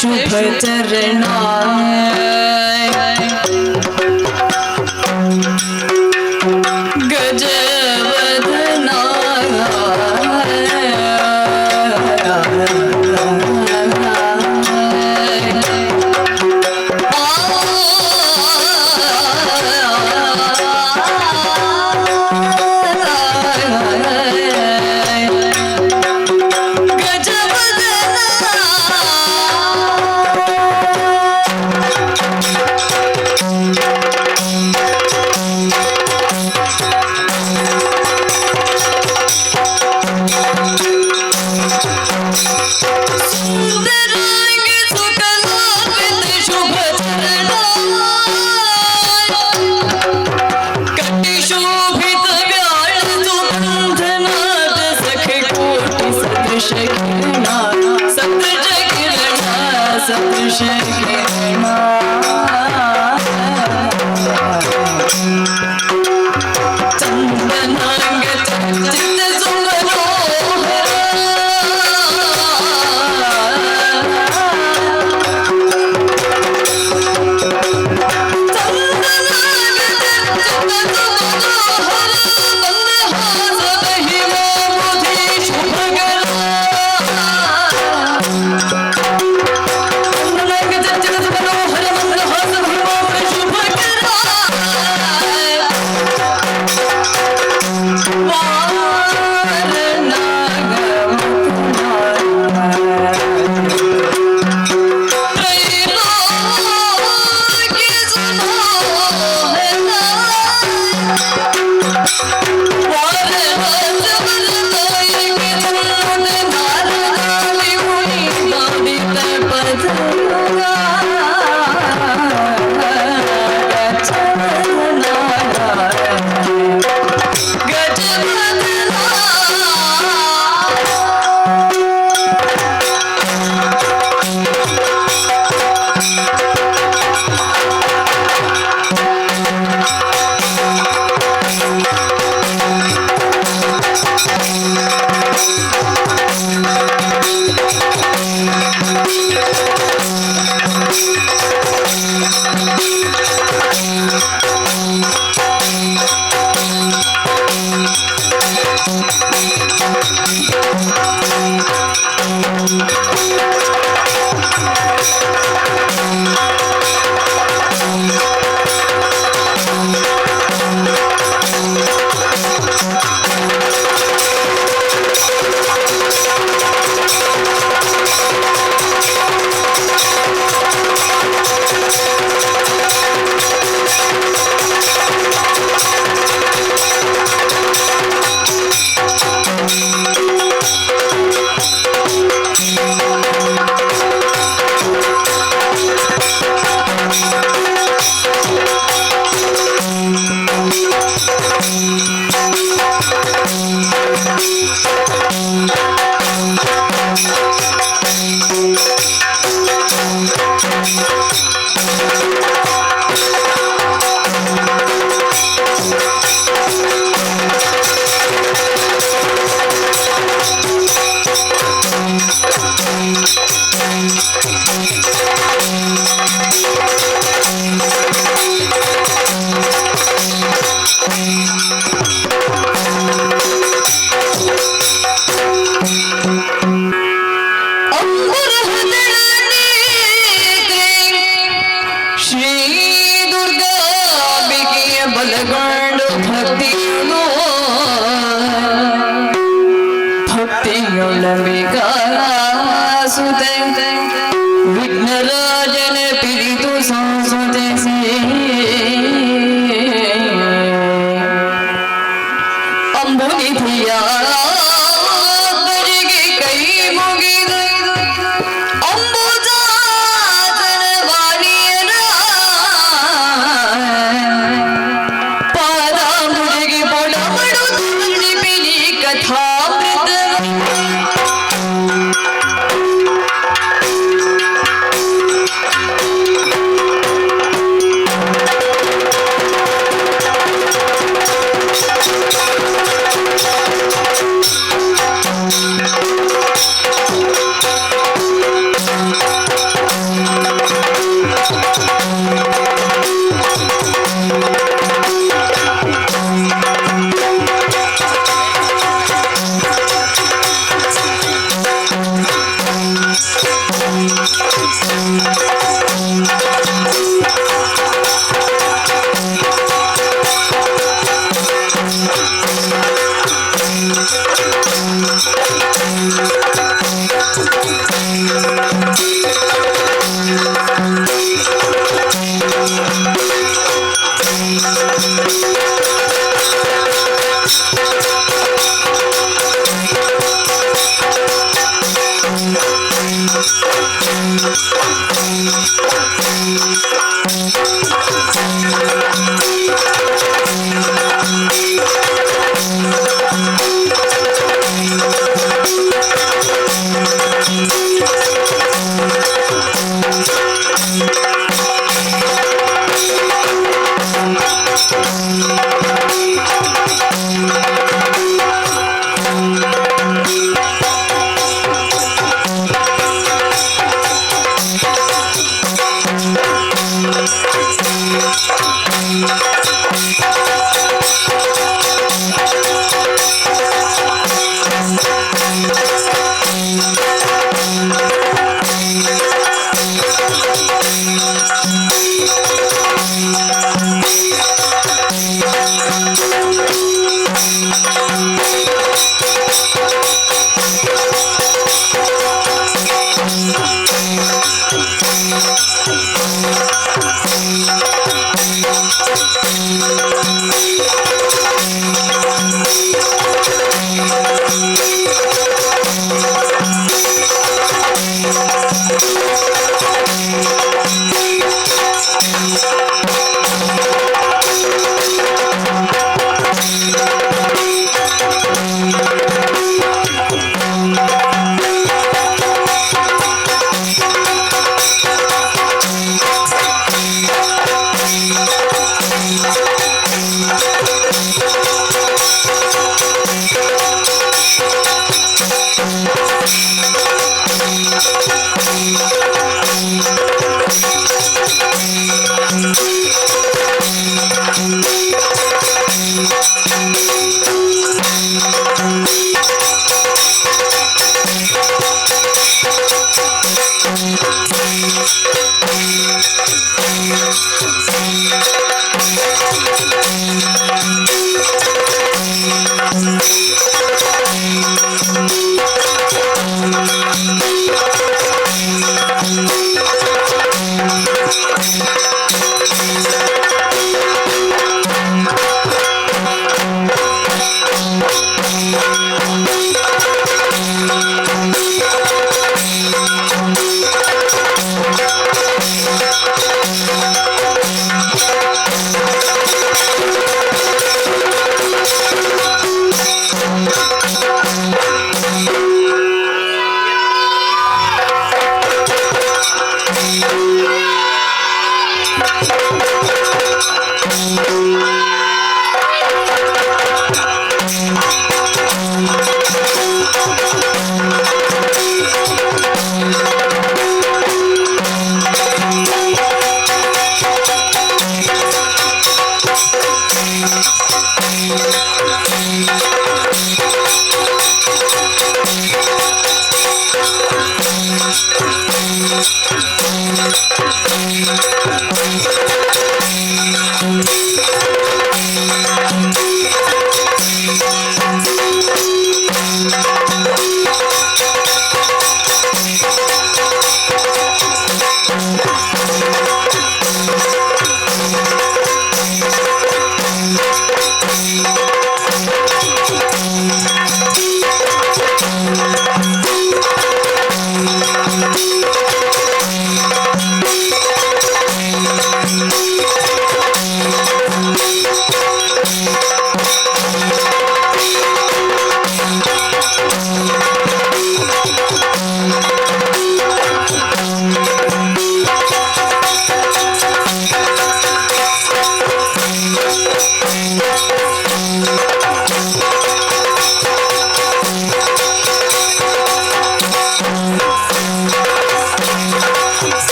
शुभ चरणा गजवदना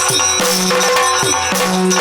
ಆ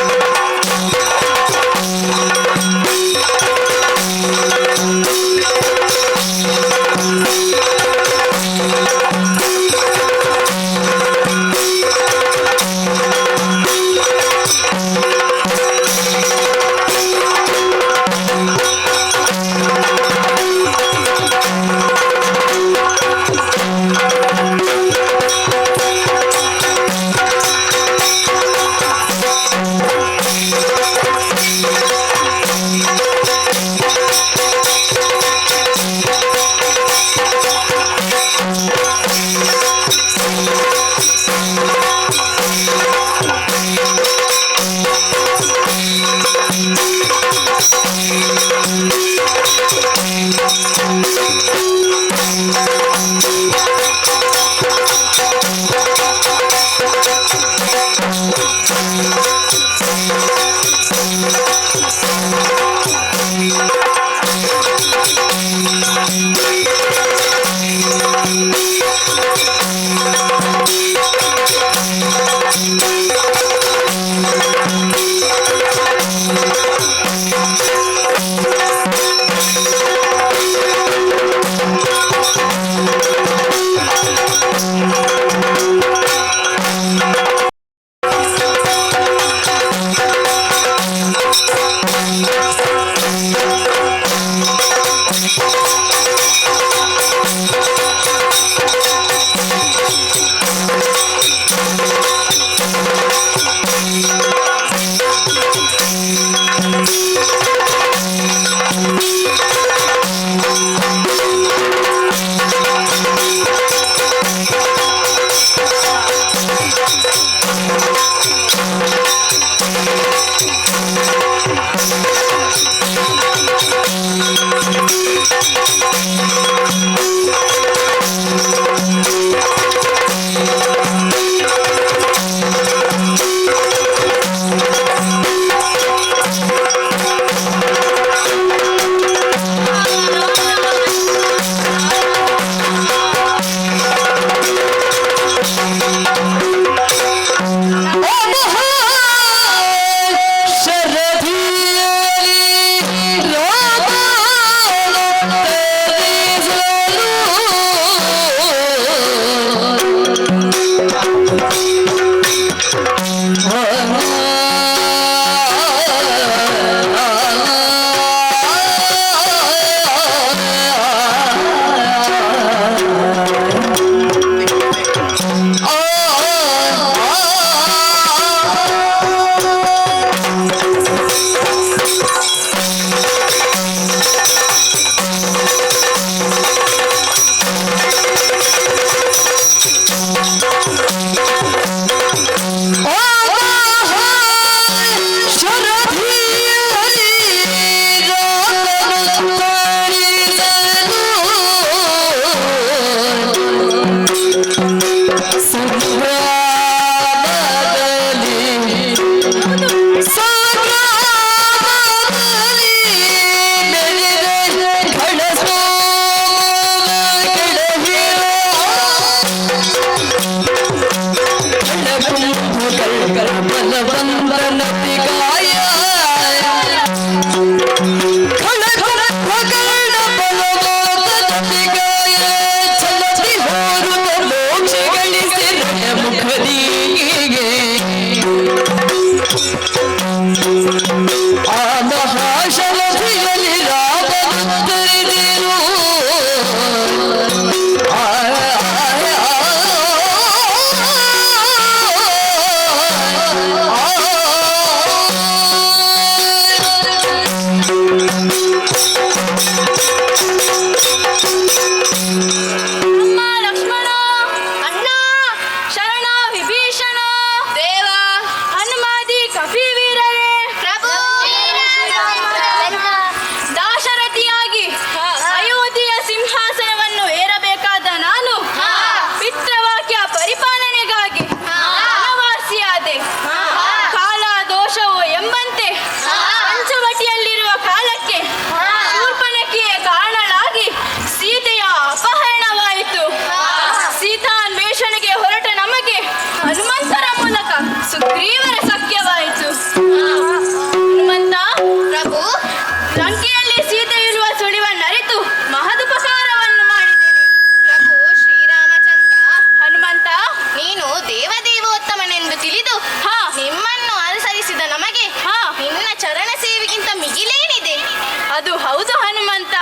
ಅದು ಹೌದು ಹನುಮಂತ.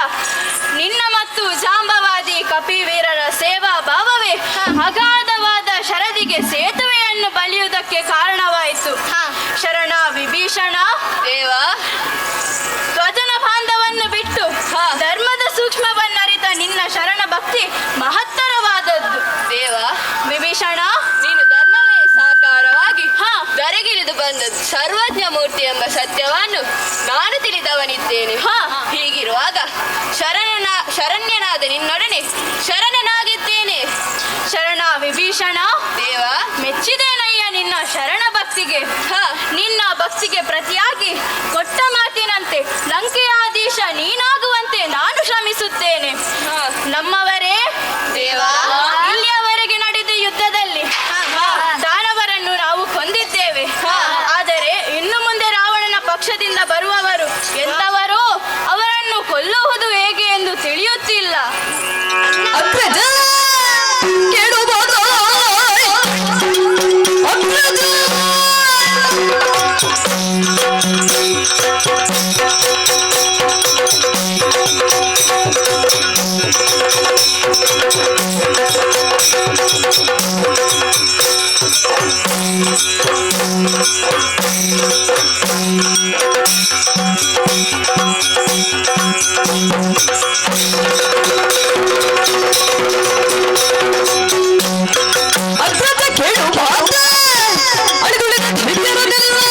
ನಿನ್ನ ಮತ್ತು ಜಾಂಬವಾದಿ ಕಪಿವೀರರ ಸೇವಾ ಭಾವವೇ ಅಗಾಧವಾದ ಶರದಿಗೆ ಸೇತುವೆಯನ್ನು ಬಲಿಯುವುದಕ್ಕೆ ಕಾರಣವಾಯಿತು. ಶರಣ ವಿಭೀಷಣ ದೇವ, ಸ್ವಜನ ಬಾಂಧವನ್ನು ಬಿಟ್ಟು ಧರ್ಮದ ಸೂಕ್ಷ್ಮವನ್ನರಿತ ನಿನ್ನ ಶರಣ ಭಕ್ತಿ ಮಹತ್ತರವಾದದ್ದು. ದೇವ, ವಿಭೀಷಣ, ನೀನು ಧರ್ಮವೇ ಸಾಕಾರವಾಗಿ ಧರೆಗಿಳಿದು ಬಂದದ್ದು ಸರ್ವಜ್ಞ ಮೂರ್ತಿ ಎಂಬ ಸತ್ಯವನ್ನು ನಾನು ತಿಳಿದವನಿದ್ದೇನೆ. ಹೀಗಿರುವಾಗ ಶರಣ್ಯನಾದ ನಿನ್ನೊಡನೆ ಶರಣನಾಗಿದ್ದೇನೆ. ಶರಣ ವಿಭೀಷಣ, ದೇವ, ಮೆಚ್ಚಿದೇನಯ್ಯ ನಿನ್ನ ಶರಣ ಭಕ್ತಿಗೆ. ನಿನ್ನ ಭಕ್ತಿಗೆ ಪ್ರತಿಯಾಗಿ ಕೊಟ್ಟ ಮಾತಿನಂತೆ ಲಂಕೆಯಾಧೀಶ ನೀನಾಗುವಂತೆ ನಾನು ಶ್ರಮಿಸುತ್ತೇನೆ. ನಮ್ಮವರೇ ದೇವ, ಇಲ್ಲಿಯವರೆಗೆ ನಡೆದ ಯುದ್ಧದಲ್ಲಿ ದಾನವರನ್ನು ನಾವು ಕೊಂದಿದ್ದೇವೆ. ಆದರೆ ಇನ್ನು ಮುಂದೆ ರಾವಣನ ಪಕ್ಷದಿಂದ ಬರುವವರು ಎಂತವರೋ ಅವರನ್ನು ಕೊಲ್ಲುವುದು ಹೇಗೆ ಎಂದು ತಿಳಿಯುತ್ತಿಲ್ಲ. ಅಗ್ರಜ ಕೇಳುವುದು ಅಗ್ರಜ. ಅಗ್ರಜ ಕೇಳುವ ಅಡಿದುಳಿದ ಧೈರ್ಯರನ್ನೆಲ್ಲ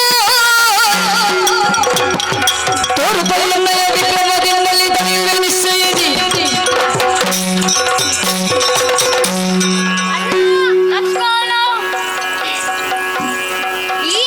ತೋರುತ್ತಲನ್ನಯ ವಿಕ್ರಮದಿಂದಲೇ ದಣಿಯುವೆ ನಿಶ್ಚಯದಿ. ಲಕ್ಷ್ಮಣ, ಈ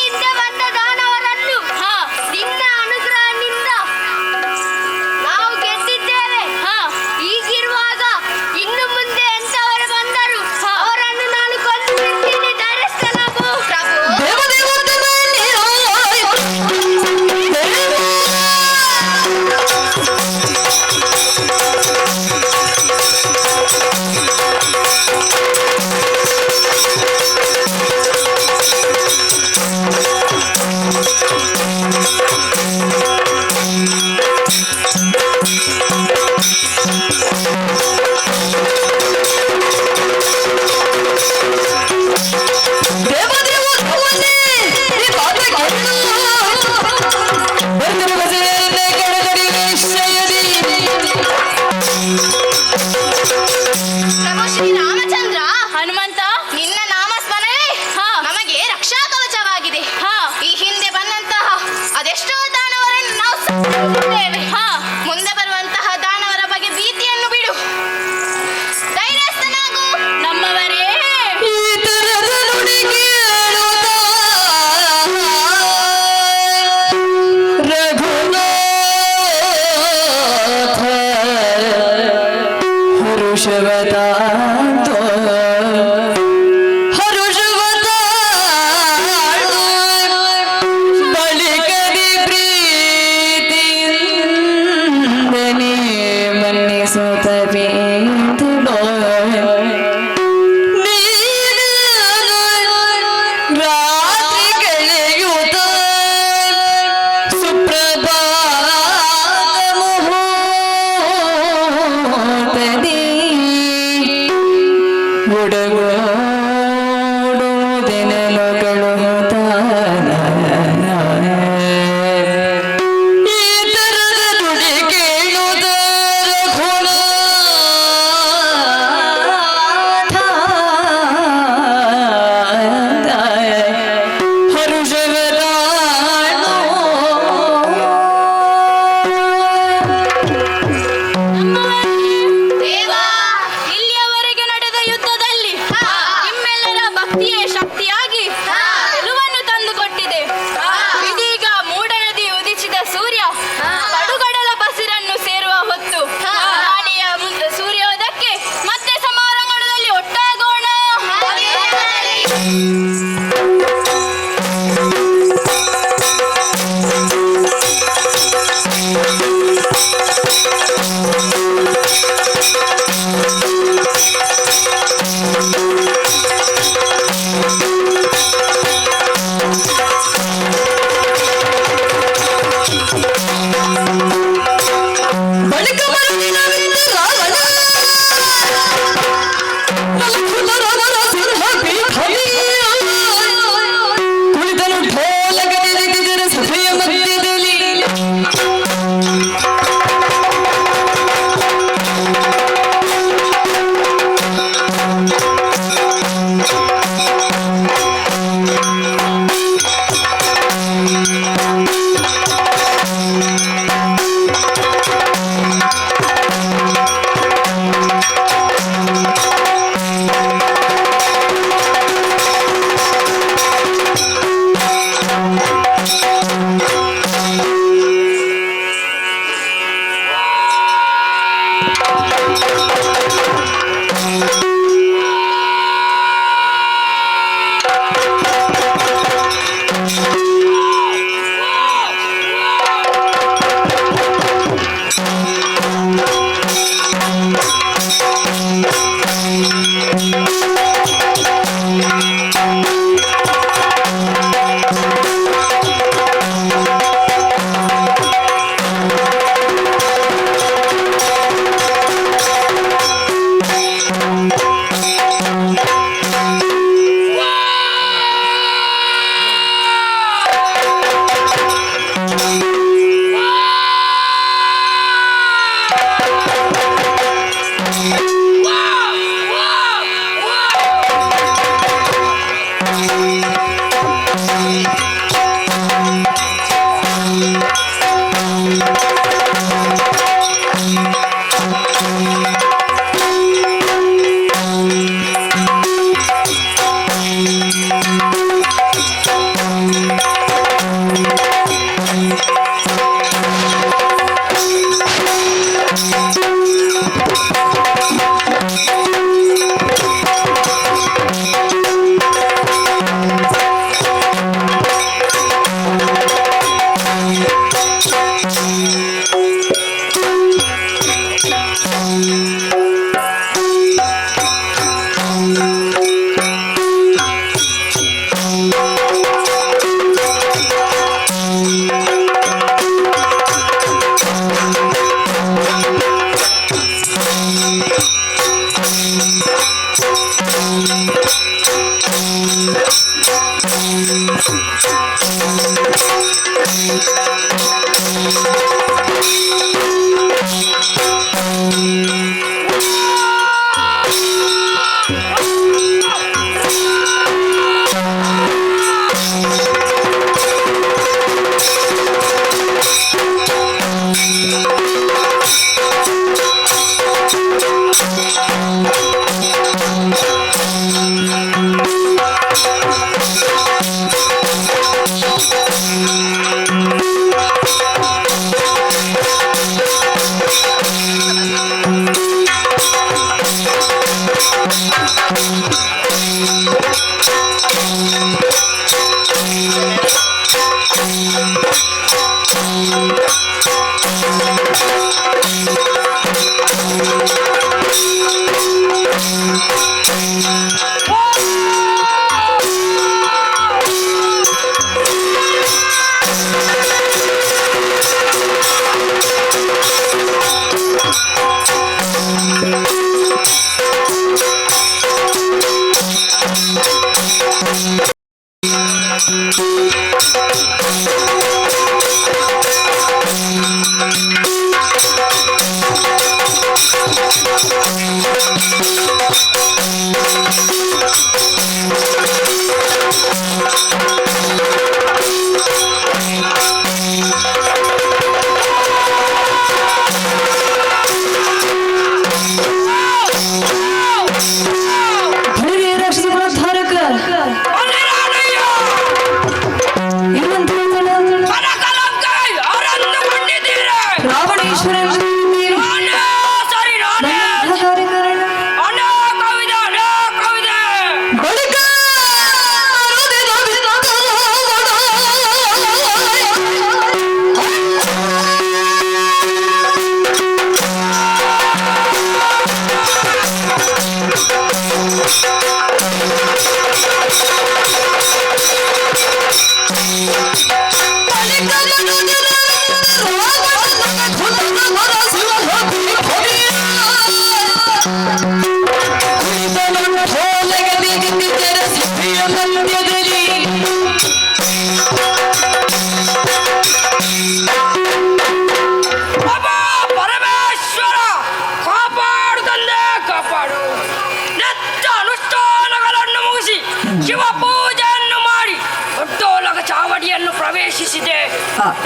ಪ್ರವೇಶಿಸಿದೆ.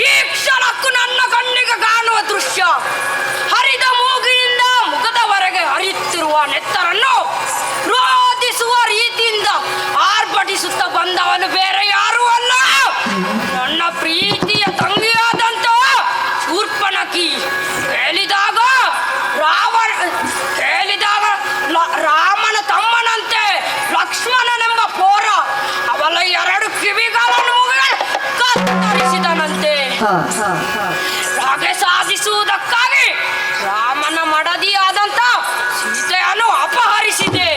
ಈ ಕ್ಷಣಕ್ಕೂ ನನ್ನ ಕಣ್ಣಿಗೆ ಕಾಣುವ ದೃಶ್ಯ ಹರಿದ ಮೂಗಿನಿಂದ ಮುಖದವರೆಗೆ ಹರಿಯುತ್ತಿರುವ ನೆತ್ತರನ್ನು ರೋಧಿಸುವ ರೀತಿಯಿಂದ ಆರ್ಭಟಿಸುತ್ತಾ ಬಂದವನು ಬೇರೆ ಯಾರೂ ಅಲ್ಲ, ನನ್ನ ಪ್ರೀತಿಯ ತಂಗಿಯಾದಂತ ಶೂರ್ಪನಖಿ. ಹೇಳಿದಾಗ ರಾಮನ ತಮ್ಮನಂತೆ ಲಕ್ಷ್ಮಣನೆಂಬ ಪೋರ ಅವಳ ಎರಡು ಕಿವಿಗಳನ್ನು ಕತ್ತರಿಸಿದನಂತೆ. ಹಾಗೆ ಸಾಧಿಸುವುದಕ್ಕಾಗಿ ರಾಮನ ಮಡದಿಯಾದಂತ ಸೀತೆಯನ್ನು ಅಪಹರಿಸಿದೆ.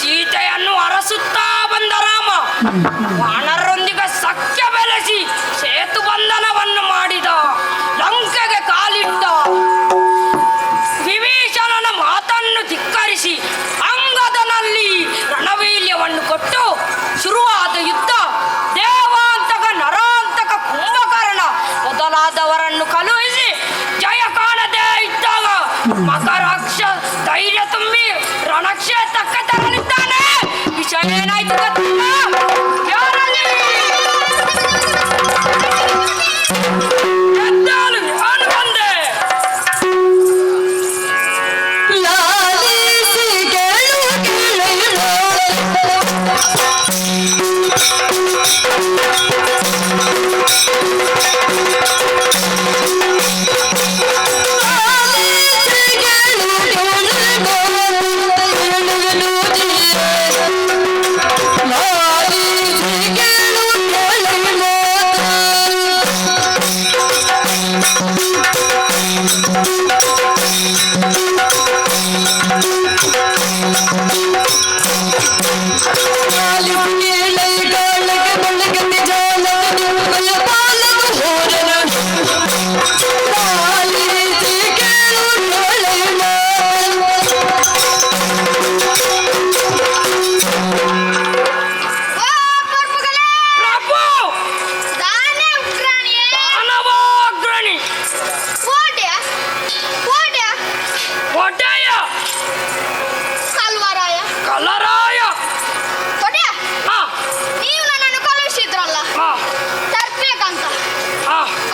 ಸೀತೆಯನ್ನು ಅರಸುತ್ತಾ ಬಂದ ರಾಮ ವಾನರರೊಂದಿಗೆ ಸಖ್ಯ ಬೆಳೆಸಿ ಸೇತು ಬಂಧನವನ್ನು ಮಾಡಿದ, ಲಂಕೆಗೆ ಕಾಲಿಟ್ಟ. ವಿಭೀಷಣನ ಮಾತನ್ನು ಧಿಕ್ಕರಿಸಿ ಅಂಗದನಲ್ಲಿ ರಣವೀರ್ಯವನ್ನು ಕೊಟ್ಟು ಶುರುವಾದ ಯುದ್ಧ ದೇವಾಂತಕ, ನರಾಂತಕ, ಕುಂಭಕರ್ಣ ಮೊದಲಾದವರನ್ನು ಕಳುಹಿಸಿ ಜಯ ಕಾಣದೇ ಇದ್ದಾಗ ಮಕರಾಕ್ಷ ಧೈರ್ಯ ತುಂಬಿ ರಣಕ್ಷೇತ್ರಕ್ಕೆ ತೆರಳಿದ್ದಾನೆ. ವಿಷಯ ಏನಾಯ್ತು ಗೊತ್ತಿಲ್ಲ? ಯಾರಲ್ಲಿ ಎದ್ದಾಳು ನಾನು ಬಂದೆ. La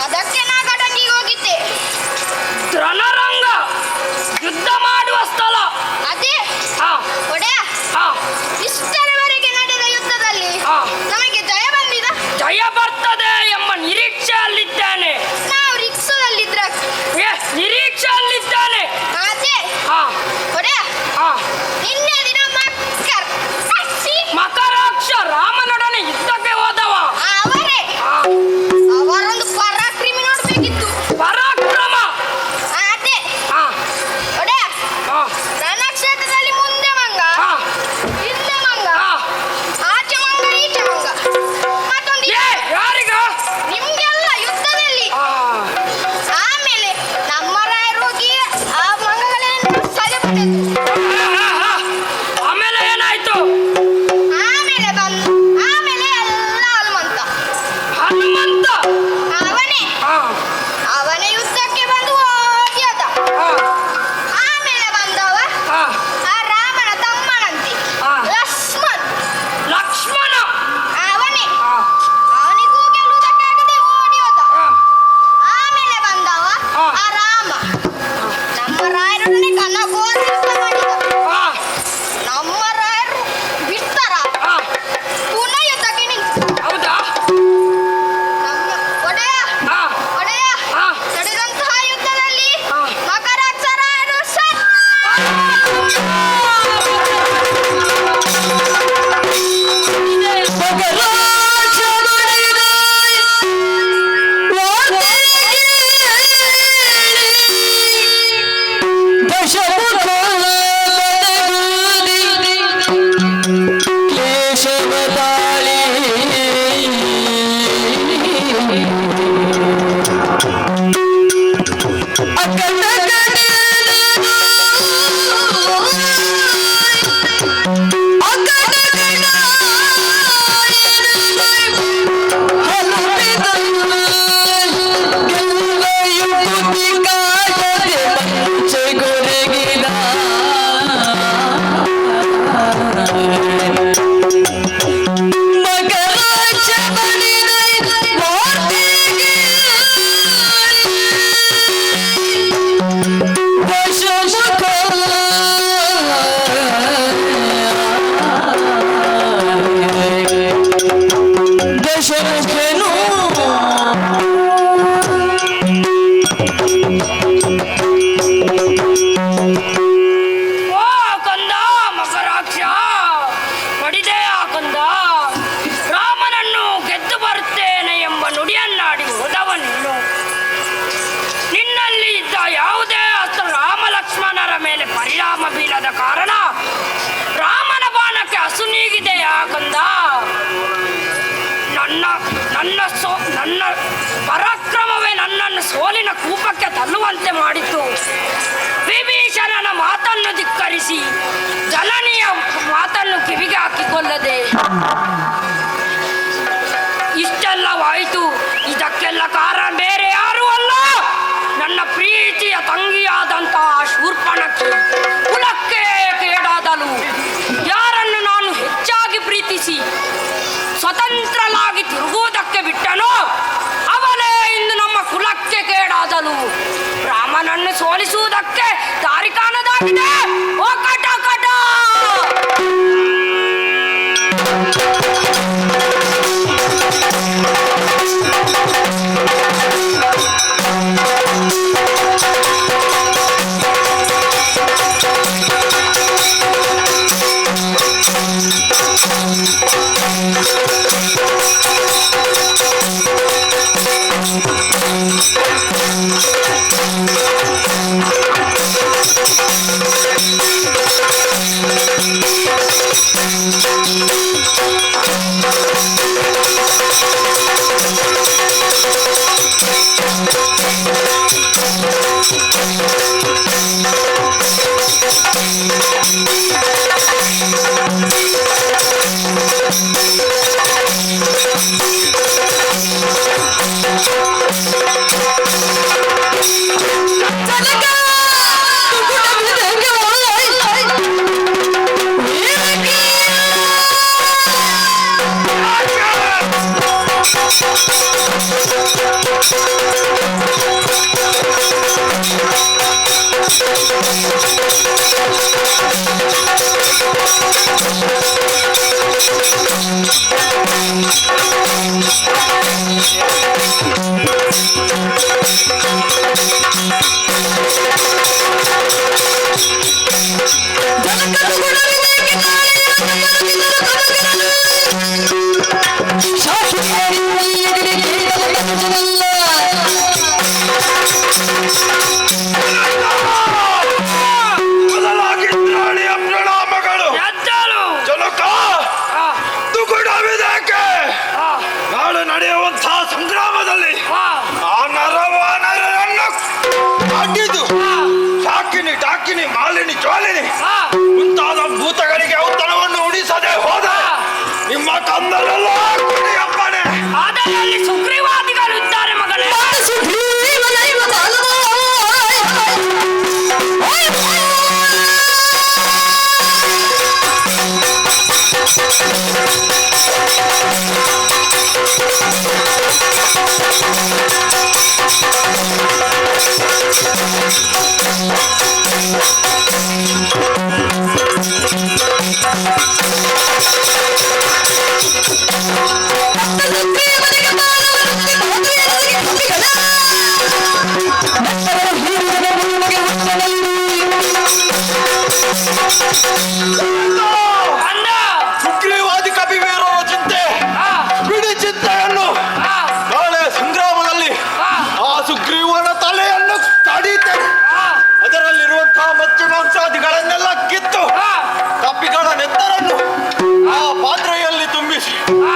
ಅದಕ್ಕೆ ನಾ ಗಡಂಗಿಗೆ ಹೋಗಿದ್ದೆ. ರಣರಂಗ ಯುದ್ಧ ಮಾಡುವ ಸ್ಥಳ. ಅದೇ ಹಾ ಒಡೆಯ, ಹಾ ಇಷ್ಟರವರೆಗೆ ನಡೆದ ಯುದ್ಧದಲ್ಲಿ ಹಾ. ನಮಗೆ ಜಯ ಬಂದಿದ. ಜಯ ಬರ್ತದೆ ಎಂಬ ನಿರೀಕ್ಷೆಯಲ್ಲಿದ್ದೇನೆ. ನಾವು ರಿಕ್ಷಾದಲ್ಲಿದ್ರ. ನಿರೀಕ್ಷೆಯಲ್ಲಿದ್ದೇನೆ. ಅದೇ ಹಾ ಒಡೆಯ, ಹಾ ನಿನ್ನೆ ದಿನ ಮಕರಾಕ್ಷ ರಾಮನೊಡನೆ ಯುದ್ಧಕ್ಕೆ ಹೋದವ ಅವರೇ. ಹಾ. ಅವರೊಂದು ಪರಾಕ್ರಮಿ ನೋಡ್ಬೇಕಿತ್ತು. ಪರಾಕ್ರಮ. ಅದೇ ಹಾ ಒಡೆಯ, ಹಾ ರಣಕ್ಷೇತ್ರದಲ್ಲಿ ಮುಂದೆ ಮಂಗ, ಹಾ ಹಿಂದೆ ಮಂಗ, ಹಾ. ಆಚೆ ಮಂಗ, ಈಚೆ ಮಂಗ. ಮತ್ತೊಂದು ಏ ಯಾರಿಗ? ನಿಮ್ಗೆಲ್ಲ ಯುದ್ಧದಲ್ಲಿ. ಹಾ ಆಮೇಲೆ ನಮ್ಮ ರಾಯರು ಹೋಗಿ ಆ ಮಂಗಗಳನ್ನು ಸೆಳೆಬಿಟ್ಟದ್ದು. ಆಮೇಲೆ ಏನಾಯ್ತು? ಆಮೇಲೆ ಎಲ್ಲ ಹನುಮಂತ. ಹನುಮಂತ. ಹಾ ಅವನೇ ಯುದ್ಧಕ್ಕೆ ಬಂದು ಹೋಗಿ ಅದ. ಹಾ ಆಮೇಲೆ ಬಂದವ ಹಾ ಆ ರಾಮನ ತಮ್ಮನಂತೆ ಹಾ. ಲಕ್ಷ್ಮಣ್. ಲಕ್ಷ್ಮಣ. ಅವನೇ. ಹಾ ಅವನಿಗೂ ಗೆಲ್ಲುವುದಕ್ಕಾಗದೆ ಓಡಿ ಹೋದ. ಹಾ ಆಮೇಲೆ ಬಂದವ ಹಾ. ಆ ರಾಮ. ನಮ್ಮ ರಾಯರೊಡನೆ ಘನಘೋರ ಯುದ್ಧ ಮಾಡಿದ. ಹಾ ನಮ್ಮ ರಾಯರು ಬಿಡ್ತಾರ, ಹಾ ಪುನಃ ಯುದ್ಧಕ್ಕೆ ನಿಂತು. ಹೌದಾ? ನಮ್ಮ ಒಡೆಯ, ಹಾ ಒಡೆಯ, ಹಾ ನಡೆದಂತಹ ಯುದ್ಧದಲ್ಲಿ ಹಾ. ಮಕರಾಕ್ಷ ರಾಯರು ಮಕರಾಕ್ಷ ಮಾಡಿದ ವಾರ್ತೆಗೆ ದಶಮುಖ ಬದಗುದಿ ಕೇಶವ ತಾಳಿ ಅಕ್ಕನ ದಶಮುಖನು ಓ ಕಂದ ಮಕರಾಕ್ಷ, ಹೊಡಿದೆ ಆ ಕಂದ. ರಾಮನನ್ನು ಗೆದ್ದು ಬರುತ್ತೇನೆ ಎಂಬ ನುಡಿಯನ್ನಾಡಿ ಹೋದವನು ನಿನ್ನಲ್ಲಿ ಇದ್ದ ಯಾವುದೇ ಅಸ್ತ್ರ ರಾಮ ಲಕ್ಷ್ಮಣರ ಮೇಲೆ ಪರಿಣಾಮ ಬೀಳದ ಕಾರಣ ರಾಮನ ಬಾಣಕ್ಕೆ ಅಸುನೀಗಿದೆ ಆ ಕಂದ. ನನ್ನ ಪರಾಕ್ರಮವೇ ನನ್ನನ್ನು ಸೋಲಿನ ಕೂಪಕ್ಕೆ ತಳ್ಳುವಂತೆ ಮಾಡಿತು. ವಿಭೀಷಣನ ಮಾತನ್ನು ಧಿಕ್ಕರಿಸಿ ಜನನಿಯ ಮಾತನ್ನು ಕಿವಿಗೆ ಹಾಕಿಕೊಳ್ಳದೆ ಇಷ್ಟೆಲ್ಲವಾಯಿತು. ಇದಕ್ಕೆಲ್ಲ ಕಾರಣ ಬೇರೆ ಯಾರೂ ಅಲ್ಲ, ನನ್ನ ಪ್ರೀತಿಯ ತಂಗಿಯಾದಂತಹ ಶೂರ್ಪಣಖಿ. ಕುಲಕ್ಕೆ ಕೇಡಾದಲು ಯಾರನ್ನು ನಾನು ಹೆಚ್ಚಾಗಿ ಪ್ರೀತಿಸಿ ಸ್ವತಂತ್ರಲಾಗಿ ತಿರುಗುವುದಕ್ಕೆ ಬಿಟ್ಟನೋ ಅವಳೇ ಇಂದು ನಮ್ಮ ಕುಲಕ್ಕೆ ಕೇಡಾದಲು. ರಾಮನನ್ನು ಸೋಲಿಸುವುದಕ್ಕೆ ದಾರಿ ಕಾಣದಾಗಿದೆ. ಓ ಕಟ ಕಟ. ಬದಲಾಗಿ ತ್ರಾಣಿಯ ಪ್ರಣಾಮಗಳು. ಎದ್ದಳು. ಜನಕ ಆ, ತುಗುಡವಿದೇಕೆ? ಆ, ನಾಳೆ ನಡೆಯುವಂತಹ ಸಂಗ್ರಾಮದಲ್ಲಿ ಆ, ಆ ನರವಾನರನ್ನು ಅಡ್ಡಿದು ಆ, ಶಾಕಿನಿ ಡಾಕಿನಿ ಮಾಲಿನಿ ಜ್ವಾಲಿನಿ ಆ, ಮುಂತಾದ ಭೂತಗಳಿಗೆ ಔತಣವನ್ನು ಉಣಿಸದೆ ಹೋದ ನಿಮ್ಮ ಕಂದಲೆಲ್ಲ ಕುಡಿಯಪ್ಪನೆ. ಆದರೆ ಅಲ್ಲಿ ಸುಗ್ರೀವಾದಿಗಳು ಇದ್ದಾರೆ ಮಗಳೇ. ಅಂದ. ಸುಗ್ರೀವಾದಿ ಕಪಿವೀರರ ಚಿಂತೆ ಆ, ಬಿಡಿ ಚಿಂತೆಯನ್ನು. ಆ, ನಾಳೆ ಸಂಗ್ರಾಮದಲ್ಲಿ ಆ, ಆ ಸುಗ್ರೀವನ ತಲೆಯನ್ನು ಕಡಿತೇನೆ. ಆ, ಅದರಲ್ಲಿರುವಂತಹ ಮಚ್ಚು ಮಾಂಸಾದಿಗಳನ್ನೆಲ್ಲ ಕಿತ್ತು ಆ, ಕಪ್ಪಿಗಳ ನೆತ್ತರನ್ನು ಆ ಪಾತ್ರೆಯಲ್ಲಿ ತುಂಬಿಸಿ ಆ,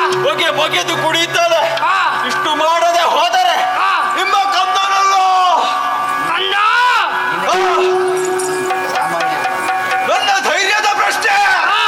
ಬಗೆದು ಕುಡಿಯುತ್ತದೆ. ಆ, ಇಷ್ಟು ಮಾಡದೆ ಹೋದರೆ ಆ, ನಿಮ್ಮ ಕಂದನಲ್ಲೋ ಅಂದ. ನನ್ನ ಧೈರ್ಯದ ಪ್ರಶ್ನೆ. ಆ,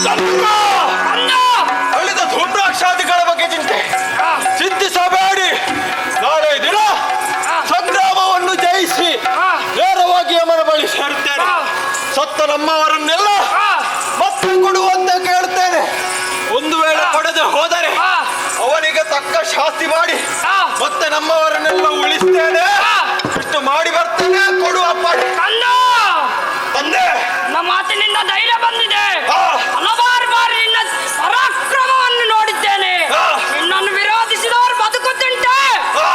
ಸ್ವಲ್ಪ ಅಂದ. ಅಳಿದ ಧೂಮ್ರಾಕ್ಷಾದಿಗಳ ಬಗ್ಗೆ ಆ, ಚಿಂತಿಸಬೇಡಿ. ನಾಳೆ ದಿನ ಸಂಗ್ರಾಮವನ್ನು ಜಯಿಸಿ ಆ, ನೇರವಾಗಿ ಯಮನ ಬಳಿ ಸೇರುತ್ತೇನೆ. ಆ, ಸತ್ತ ನಮ್ಮವರನ್ನೆಲ್ಲ ಆ, ಮತ್ತೆ ಕೊಡುವಂತೆ ಕೇಳ್ತೇನೆ. ಒಂದು ವೇಳೆ ಕೊಡದೆ ಹೋದರೆ ಆ, ಅವನಿಗೆ ತಕ್ಕ ಶಾಸ್ತಿ ಮಾಡಿ ಆ, ಮತ್ತೆ ನಮ್ಮವರನ್ನೆಲ್ಲ ಉಳಿಸ್ತೇನೆ. ಆ. ಇಷ್ಟು ಮಾಡಿ ಬರ್ತೇನೆ. ಕೊಡುವಪ್ಪ ಅಂದ. ತಂದೆ. ನಮ್ಮ ಮಾತಿನಿಂದ ಧೈರ್ಯ ಬಂದಿದೆ. ಆ. ಹಲವಾರು ಬಾರಿ ನಿನ್ನ ಪರಾಕ್ರಮವನ್ನು ನೋಡಿದ್ದೇನೆ. ಆ. ನಿನ್ನನ್ನು ವಿರೋಧಿಸಿದವರು ಬದುಕುತ್ತುಂಟೆ. ಆ,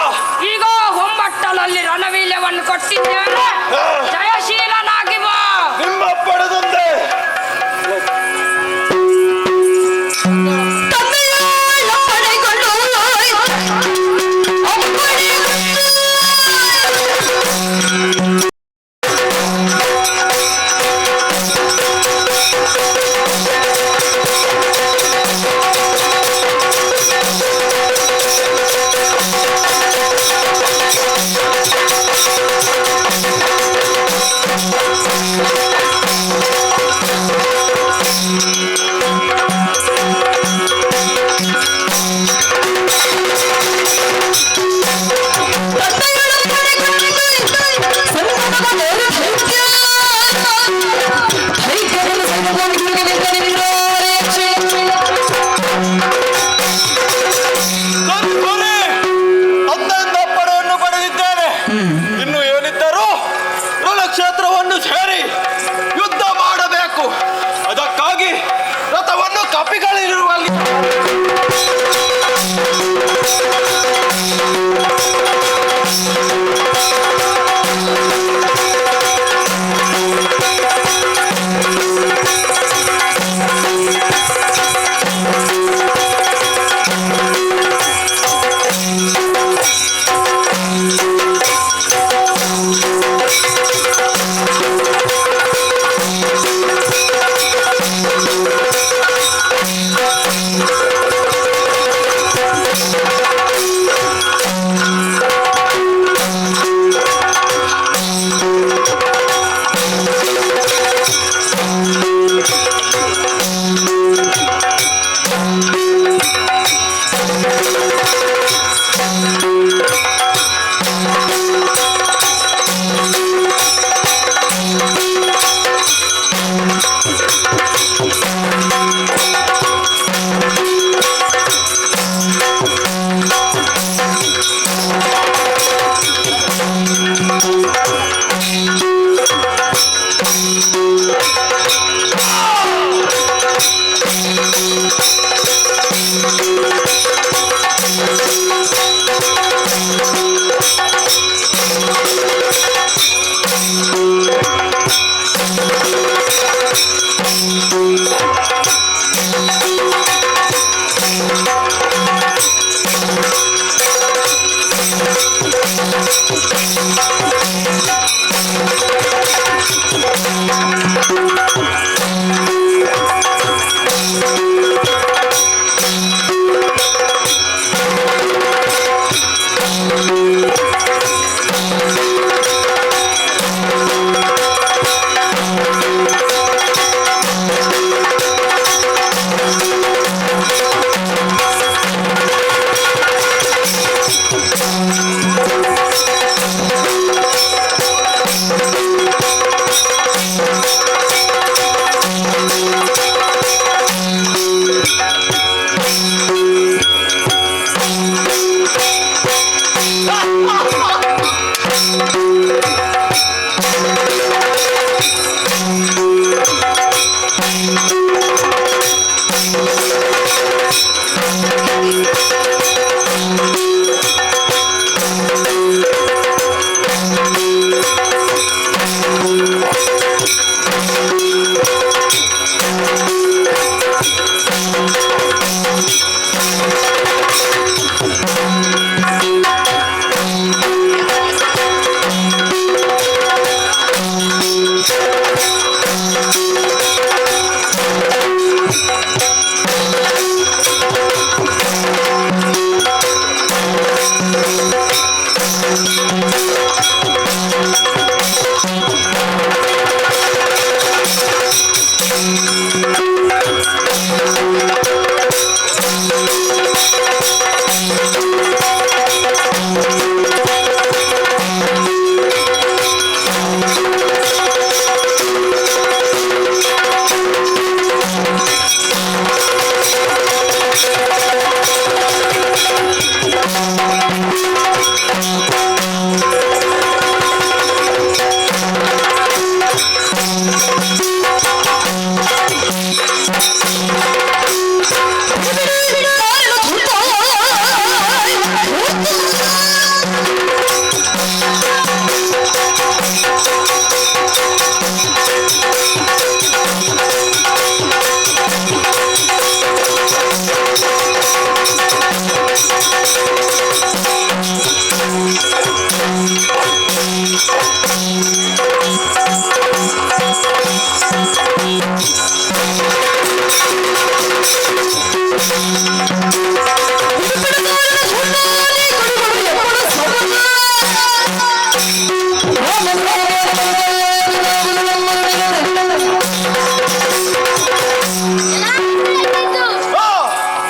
ಈಗ ಹೊಂಬಟ್ಟಲಲ್ಲಿ ರಣವೀರ್ಯವನ್ನು ಕೊಟ್ಟಿದ್ದೇನೆ. ಆ. ಜಯಶೀಲನಾಗಿ ಬಾ. ನಿಮ್ಮ ಪಡೆದಂತೆ ತಂದೆಯಿಂದ ಪಡೆಯನ್ನು ಪಡೆದಿದ್ದೇನೆ. ಇನ್ನು ಏನಿದ್ದರೂ ಕ್ಷೇತ್ರವನ್ನು ಸೇರಿ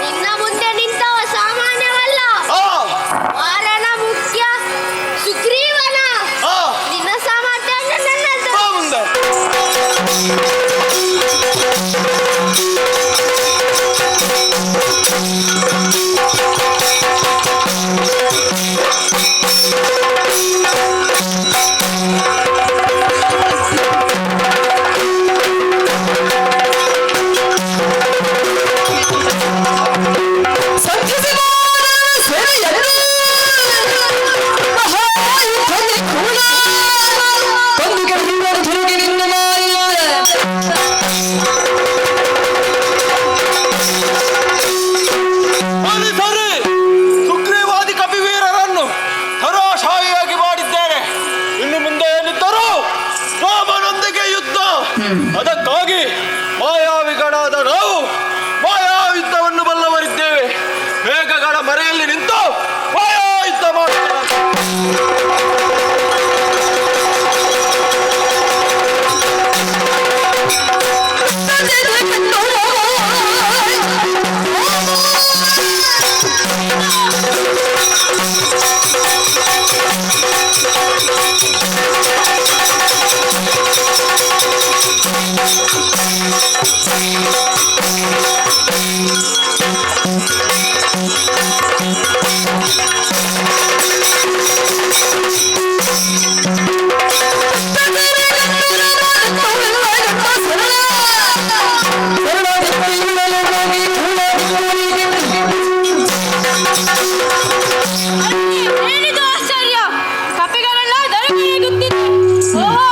ನಿನ್ನ ಮುಂದೆ ನಿಂತವ ಸಾಮಾನ್ಯವಲ್ಲ. ವಾರನ ಮುಖ್ಯ ಸುಗ್ರೀವನ. ನಿನ್ನ ಸಾಮರ್ಥ್ಯ ನನ್ನದು. ಸುಗ್ರೀವಾದಿ ಕಪಿವೀರರನ್ನು ಹರಾಶಾಹಿಯಾಗಿ ಮಾಡಿದ್ದೇನೆ. ಇನ್ನು ಮುಂದೆ ಏನಿದ್ದರೂ ರಾಮನೊಂದಿಗೆ ಯುದ್ಧ. ಅದಕ್ಕಾಗಿ ಮಾಯಾವಿಗಳಾದ ನಾವು ಮಾಯಾಯುದ್ಧವನ್ನು ಬಲ್ಲವರಿದ್ದೇವೆ. ಮೇಘಗಳ ಮರೆಯಲ್ಲಿ ನಿಂತು ಮಾಯಾಯುದ್ಧ ಮಾಡುತ್ತೇವೆ. ಏನಿದು ಆಶ್ಚರ್ಯ? ಕಪಿಗಳೆಲ್ಲ ದರಗುತ್ತಿದೆ. ಓಹೋ,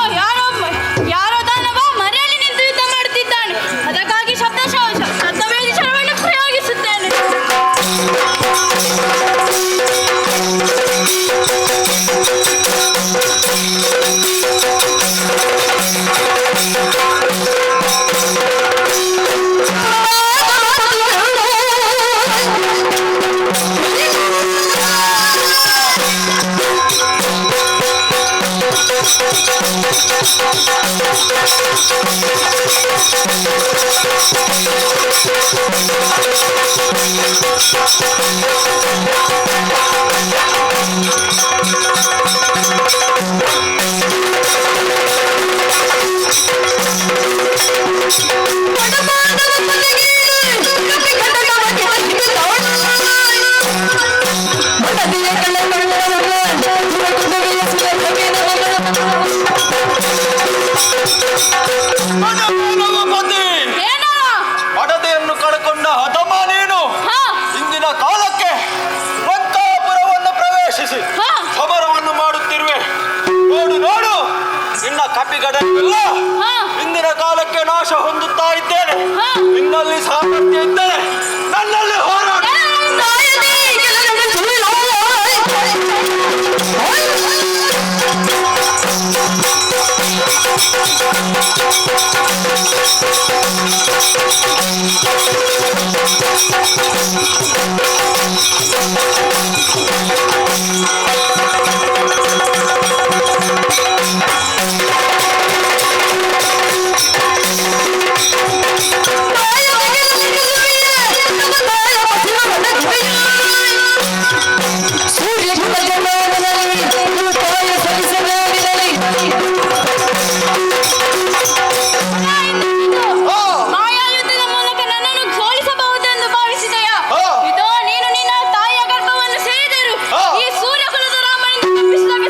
ಯಾರೋ ದಾನವ ಮರೆಯಲ್ಲಿ ನಿಂತು ಯುದ್ಧ ಮಾಡುತ್ತಿದ್ದಾನೆ. ಅದಕ್ಕಾಗಿ ಶಬ್ದವೇದಿ ಶರವನ್ನು ಪ್ರಯೋಗಿಸುತ್ತೇನೆ. ಅಡದೆಯನ್ನು ಕಳಕೊಂಡ ಹತಮ ನೀನು ಇಂದಿನ ಕಾಲಕ್ಕೆ ಲಂಕಾಪುರವನ್ನು ಪ್ರವೇಶಿಸಿ ಸಮರವನ್ನು ಮಾಡುತ್ತಿರುವೆ. ನೋಡು ನೋಡು, ನಿನ್ನ ಕಪಿಗಳೆಲ್ಲ ಇಂದಿನ ಕಾಲಕ್ಕೆ ನಾಶ ಹೊಂದುತ್ತಾ ಇದ್ದೇನೆ. ನಿನ್ನಲ್ಲಿ ಸಾಮರ್ಥ್ಯ ಇದ್ದರೆ ನನ್ನಲ್ಲಿ ಹೋರಾಟ.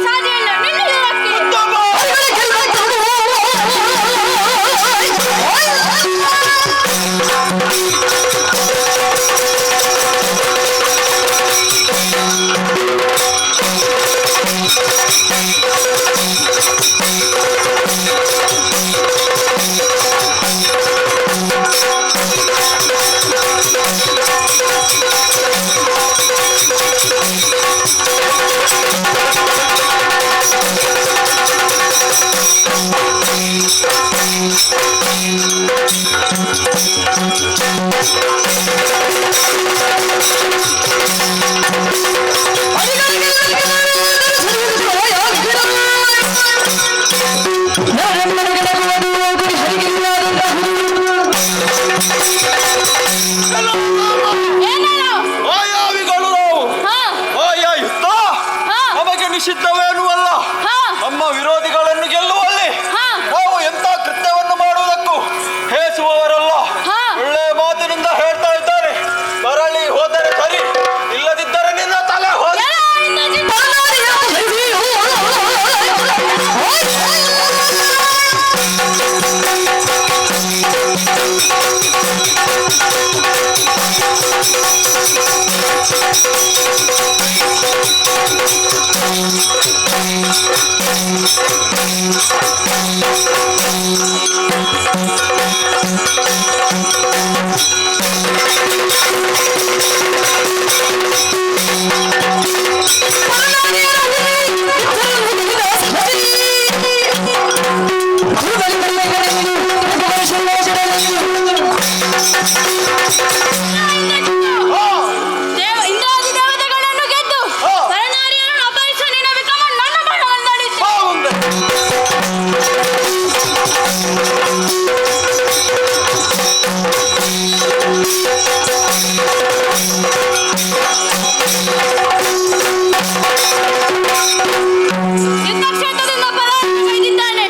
ಸಾಧ್ಯ ಏನೇನು? ಮಾಯಾವಿಗಳು ನಾವು. ಹಾ, ಮಾಯಾ ಯುದ್ಧ ಹಾ, ನಮಗೆ ನಿಷಿದ್ಧವೇನೂ ಅಲ್ಲ. ಹಾ, ನಮ್ಮ ವಿರೋಧಿಗಳನ್ನು ಗೆಲ್ಲುವಲ್ಲಿ ಹಾ. ನಾವು ಎಂತ ಕೃತ್ಯವನ್ನು ಮಾಡುವುದಕ್ಕೂ ಹೇಸುವವರಲ್ಲ. ಹಾ. ಒಳ್ಳೆ ಮಾತಿನಿಂದ ಹೇಳ್ತಾ ಇದ್ದಾರೆ. ಮರಳಿ ಹೋದರೆ ಸರಿ, ಇಲ್ಲದಿದ್ದರೆ ನಿನ್ನ ತಲೆ ಹೋದ. ಎಲ್ಲ ಇನ್ನು ಜಿಂದ. ಇಂದ್ರಾದಿ ದೇವತೆಗಳನ್ನು ಗೆದ್ದು ಹಾ. ಪರನಾರಿಯನ್ನು ಅಪಹರಿಸುವ ನಿನ್ನ ವಿಕ್ರಮ ನನ್ನ ಬಾಣವನ್ನಾಡಿತು. ಯುದ್ಧಕ್ಷೇತ್ರದಿಂದ ಪಲಾಯನ ಕೈದಿದ್ದಾನೆ.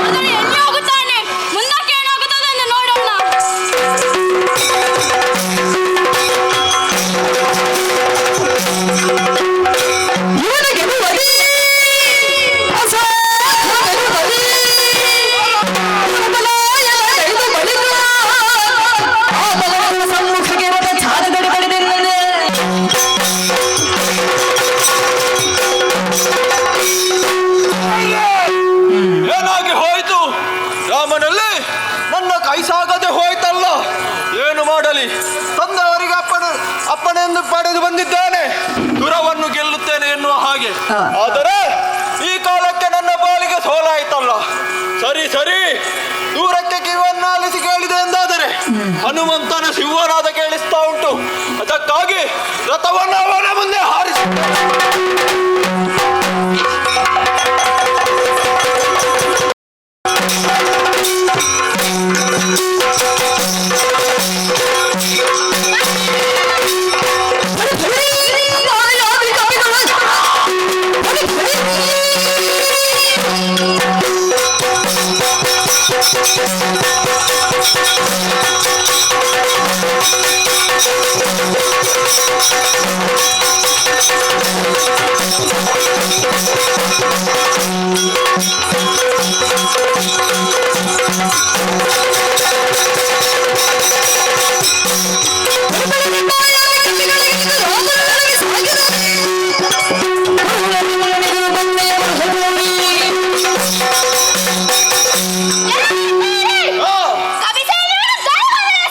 ಆದರೆ ಎಲ್ಲಿ ಹೋಗುತ್ತಾನೆ? ಮುಂದಕ್ಕೆ ಏನಾಗುತ್ತದೆ ಎಂದು ನೋಡೋಣ. ಏನಾಗಿ ಹೋಯಿತು? ರಾಮನಲ್ಲಿ ನನ್ನ ಕೈ ಸಾಗದೆ ಹೋಯ್ತಲ್ಲ. ಏನು ಮಾಡಲಿ? ತಂದವರಿಗೆ ಅಪ್ಪಣೆಯನ್ನು ಪಡೆದು ಬಂದಿದ್ದೇನೆ. ದುರವನ್ನು ಗೆಲ್ಲುತ್ತೇನೆ ಎನ್ನುವ ಹಾಗೆ. ಆದರೆ ಈ ಕಾಲಕ್ಕೆ ನನ್ನ ಪಾಲಿಗೆ ಸೋಲಾಯ್ತಲ್ಲ. ಸರಿ ಸರಿ, ದೂರಕ್ಕೆ ಕಿವನ್ನಾಲಿಸಿ ಕೇಳಿದೆ ಎಂದಾದರೆ ಹನುಮಂತನ ಸಿಂಹನಾದ ಕೇಳಿಸ್ತಾ ಉಂಟು. ಅದಕ್ಕಾಗಿ ರಥವನ್ನು ಅವನ ಮುಂದೆ ಹಾರಿಸಿ. ಕವಿಸೇನೆಯನ್ನು ದಳವಾದರೆ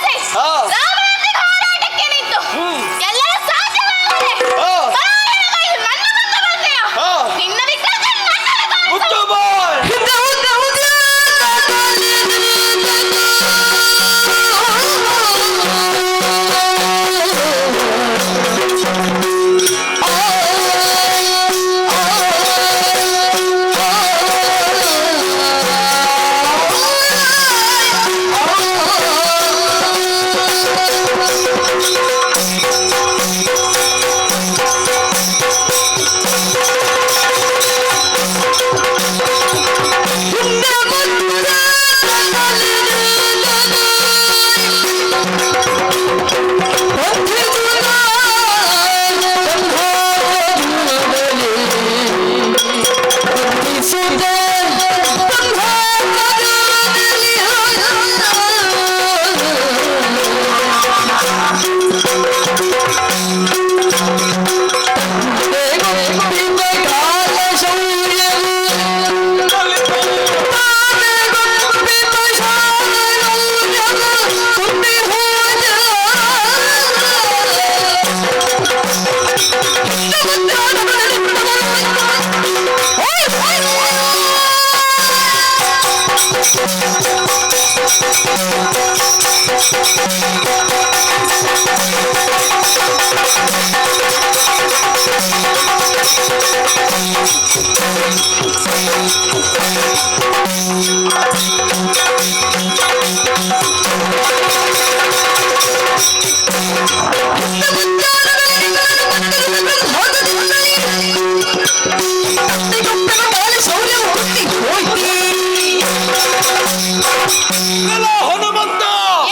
ಹನುಮಂತ,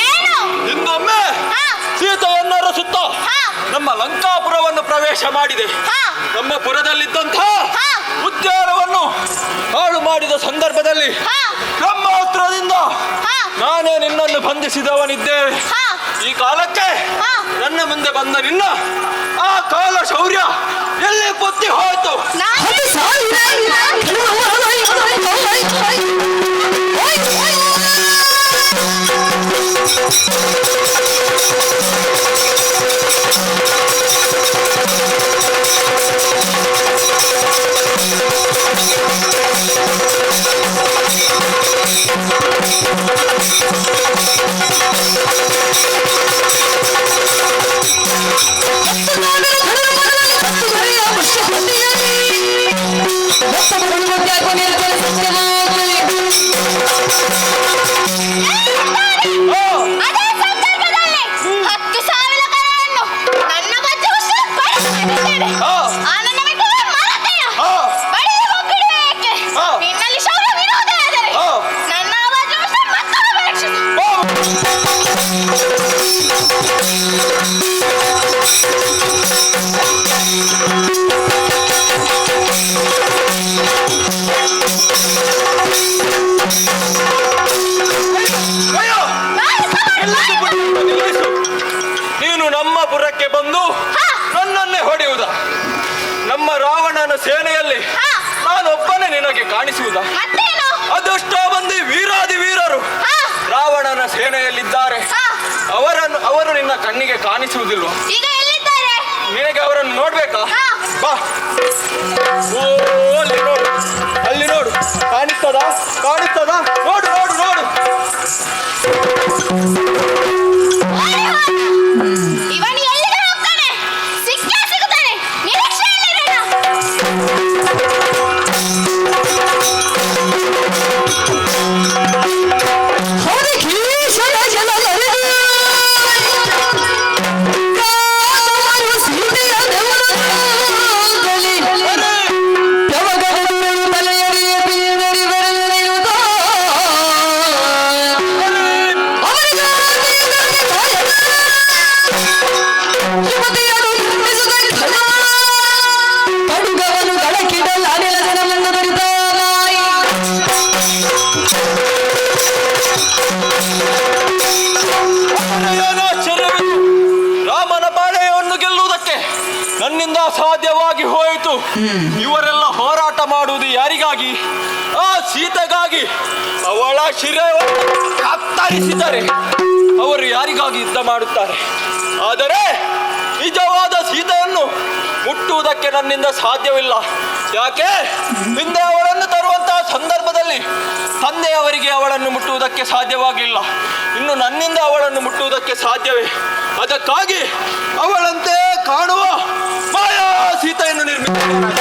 ಏನು? ಇನ್ನೊಮ್ಮೆ ಹಾ, ಸೀತೆಯನ್ನರ ಸುತ್ತ ಹಾ, ನಮ್ಮ ಲಂಕಾಪುರವನ್ನು ಪ್ರವೇಶ ಮಾಡಿದೆ. ಹಾ, ನಮ್ಮ ಪುರದಲ್ಲಿದ್ದಂಥ ಹಾ, ಉದ್ಯಾನವನ್ನು ಹಾಳು ಮಾಡಿದ ಸಂದರ್ಭದಲ್ಲಿ ಹಾ, ಬ್ರಹ್ಮಾಸ್ತ್ರದಿಂದ ಹಾ, ನಾನೇ ನಿನ್ನನ್ನು ಬಂಧಿಸಿದವನಿದ್ದೆ. ಹಾ, ಈ ಕಾಲಕ್ಕೆ ಹಾ. ನನ್ನ ಮುಂದೆ ಬಂದ ನಿನ್ನ ಆ ಕಾಲ ಶೌರ್ಯ ಎಲ್ಲಿ ಬುದ್ಧಿ ಹೋಯ್ತು? ಅದೇ ಸಂದರ್ಭದಲ್ಲಿ 10,000 ಕರೆಯನ್ನು ನನ್ನ ಬಜ್ಜೆಯಷ್ಟು ಪಡೆದಿದ್ದೇನೆ. ಆ, ಆ ನನ್ನ ಮಿತ್ರರ ಮಾರತೆಯ ಆ, ಬಡಿಯ ಮಕ್ಕಳು ಏಕೆ? ಆ. ನಿನ್ನಲ್ಲಿ ಶೌರ್ಯ ವಿರೋಧ ಆದರೆ ಆ. ನನ್ನ ಬಜ್ಜೆಯಷ್ಟು ಮತ್ತೊಮ್ಮೆ ಪರೀಕ್ಷಿಸು. ಆ. ಅಯ್ಯೋ! ನಿಲ್ಲಿಸು. ನೀನು ನಮ್ಮ ಪುರಕ್ಕೆ ಬಂದು ನನ್ನನ್ನೇ ಹೊಡೆಯುವುದ? ನಮ್ಮ ರಾವಣನ ಸೇನೆಯಲ್ಲಿ ಹಾ. ನಾನೊಬ್ಬನೇ ನಿನಗೆ ಕಾಣಿಸುವುದ? ಮತ್ತೇನು? ಅದೆಷ್ಟೋ ಮಂದಿ ವೀರಾದಿ ವೀರರು ಹಾ, ರಾವಣನ ಸೇನೆಯಲ್ಲಿದ್ದಾರೆ. ಹಾ. ಅವರು ನಿನ್ನ ಕಣ್ಣಿಗೆ ಕಾಣಿಸುವುದಿಲ್ವ? ಈಗ ಎಲ್ಲಿದ್ದಾರೆ? ನಿನಗೆ ಅವರನ್ನು ನೋಡ್ಬೇಕಾ? ಹಾ. ಬಾ. ಓ, ಅಲ್ಲಿ ನೋಡು, ಅಲ್ಲಿ ನೋಡು. ಕಾಣಿಸ್ತದ? ಕಾಣಿಸ್ತದ? ನೋಡು ನೋಡು ನೋಡು. ಓಡಿ ಹೋದ. ಇವನು ಎಲ್ಲಿಗೆ ಹೋಗ್ತಾನೆ? ಸಿಕ್ಕೇ ಸಿಗುತ್ತಾನೆ. ನಿರೀಕ್ಷೆಯಲ್ಲಿರೋಣ. ಏನು ಆಶ್ಚರ್ಯವಿದು? ರಾಮನ ಪಾಳೆಯವನ್ನು ಗೆಲ್ಲುವುದಕ್ಕೆ ನನ್ನಿಂದ ಅಸಾಧ್ಯವಾಗಿ ಹೋಯಿತು. ಇವರೆಲ್ಲ ಹೋರಾಟ ಮಾಡುವುದು ಯಾರಿಗಾಗಿ? ಆ ಸೀತೆಗಾಗಿ. ಅವಳ ಶಿರವನ್ನು ಕತ್ತರಿಸಿದರೆ ಅವರು ಯಾರಿಗಾಗಿ ಯುದ್ಧ ಮಾಡುತ್ತಾರೆ? ಆದರೆ ನಿಜವಾದ ಸೀತೆಯನ್ನು ಮುಟ್ಟುವುದಕ್ಕೆ ನನ್ನಿಂದ ಸಾಧ್ಯವಿಲ್ಲ. ಯಾಕೆ? ಹಿಂದೆ ಅವಳನ್ನು ತರುವಂತಹ ಸಂದರ್ಭದಲ್ಲಿ ತಂದೆಯವರಿಗೆ ಅವಳನ್ನು ಮುಟ್ಟುವುದಕ್ಕೆ ಸಾಧ್ಯವಾಗಿಲ್ಲ. ಇನ್ನು ನನ್ನಿಂದ ಅವಳನ್ನು ಮುಟ್ಟುವುದಕ್ಕೆ ಸಾಧ್ಯವೇ? ಅದಕ್ಕಾಗಿ ಅವಳಂತೆ ಕಾಣುವ ಮಾಯಾ ಸೀತೆಯನ್ನು ನಿರ್ಮಿಸಿದ್ದೇನೆ.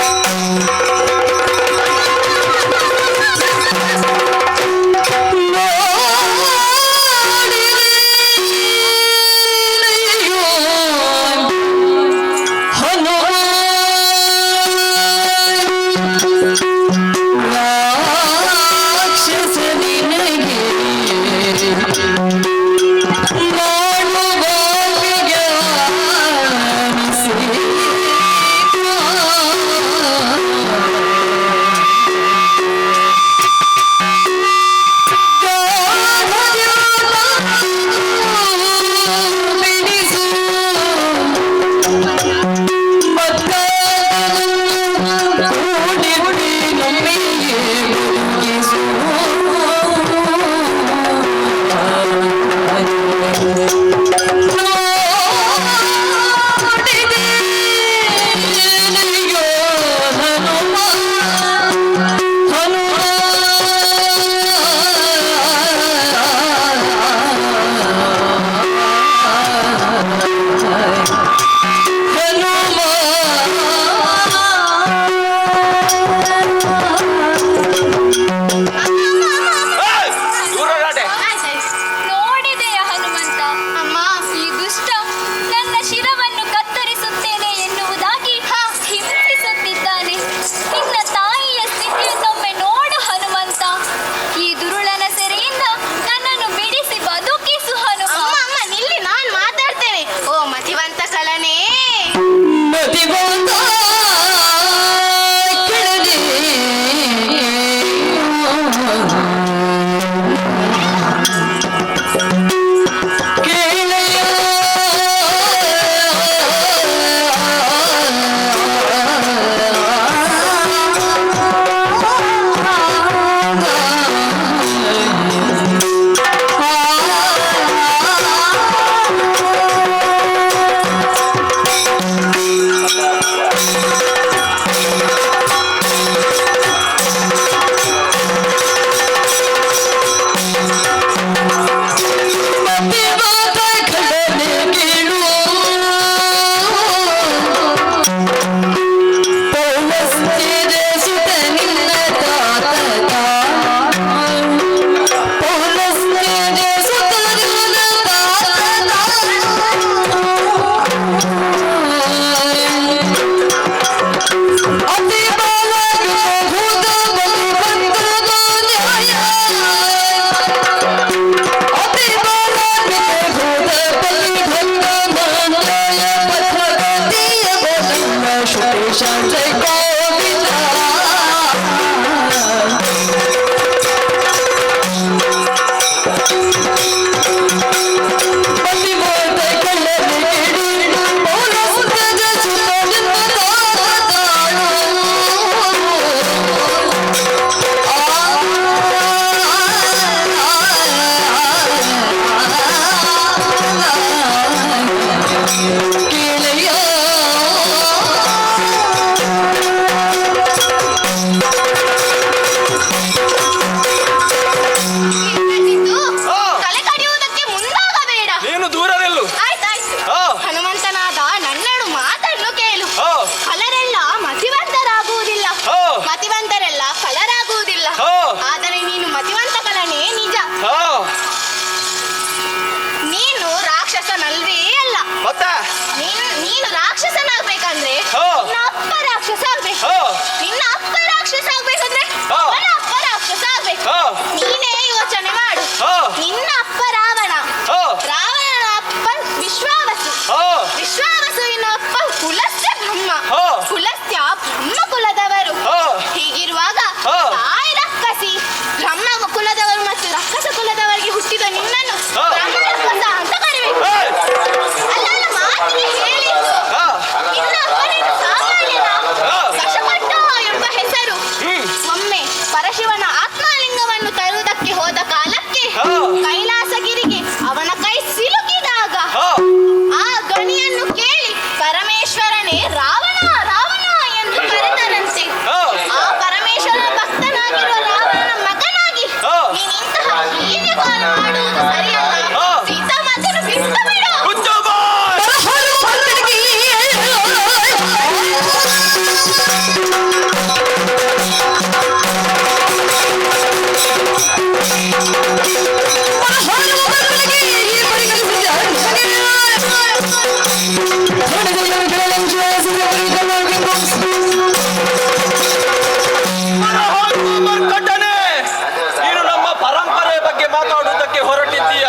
ಮಾತಾಡುವುದಕ್ಕೆ ಹೊರಟಿದ್ದೀಯ?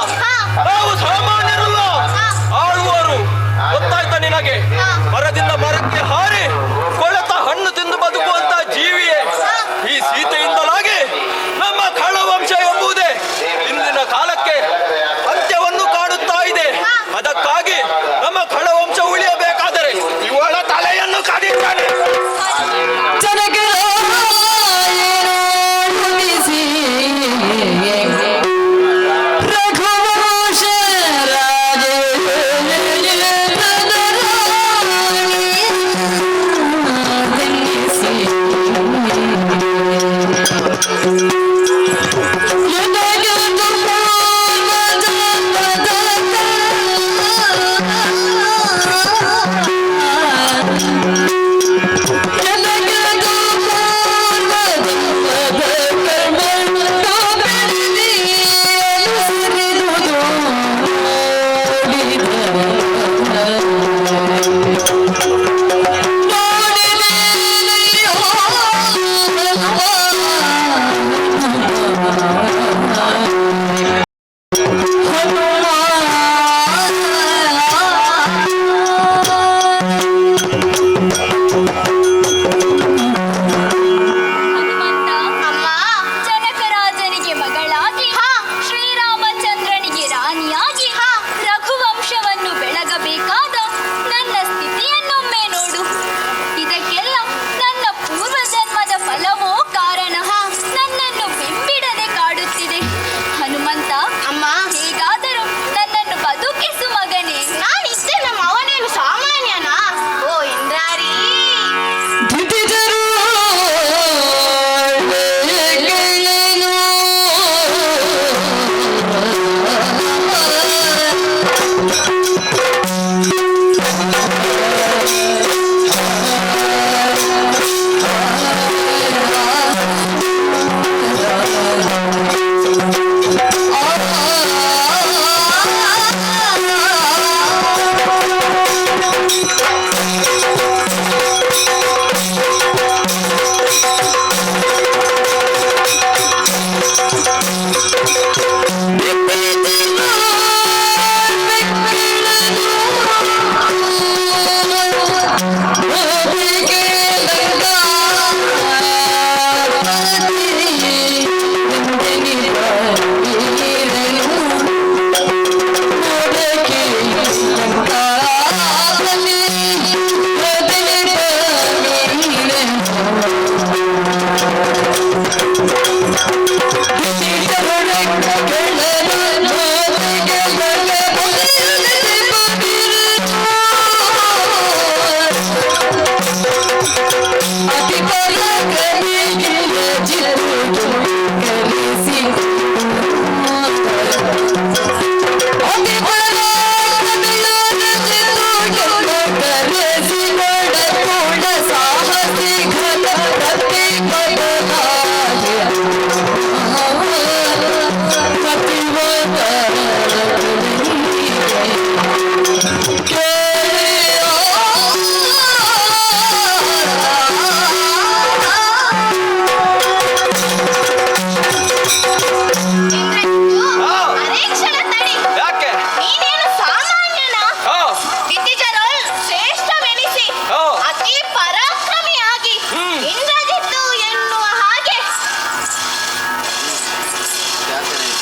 ನಾವು ಸಾಮಾನ್ಯರಲ್ಲ, ಆಳುವರು. ಗೊತ್ತಾಯ್ತಾ ನಿನಗೆ? ಮರದಿಂದ ಮರಕ್ಕೆ ಹಾರಿ ಕೊಳೆತ ಹಣ್ಣು ತಿಂದು ಬದುಕುವಂತ ಜೀವಿಯೇ ಈ ಸೀತೆಯಿಂದಲಾಗಿ ನಮ್ಮ ಖಳವಂಶ ಎಂಬುದೇ ಇಂದಿನ ಕಾಲಕ್ಕೆ ಅಂತ್ಯವನ್ನು ಕಾಣುತ್ತಾ ಇದೆ. ಅದಕ್ಕಾಗಿ ನಮ್ಮ ಖಳವಂಶ ಉಳಿಯಬೇಕಾದರೆ ಇವಳ ತಲೆಯನ್ನು ಕದಿತಾನೆ.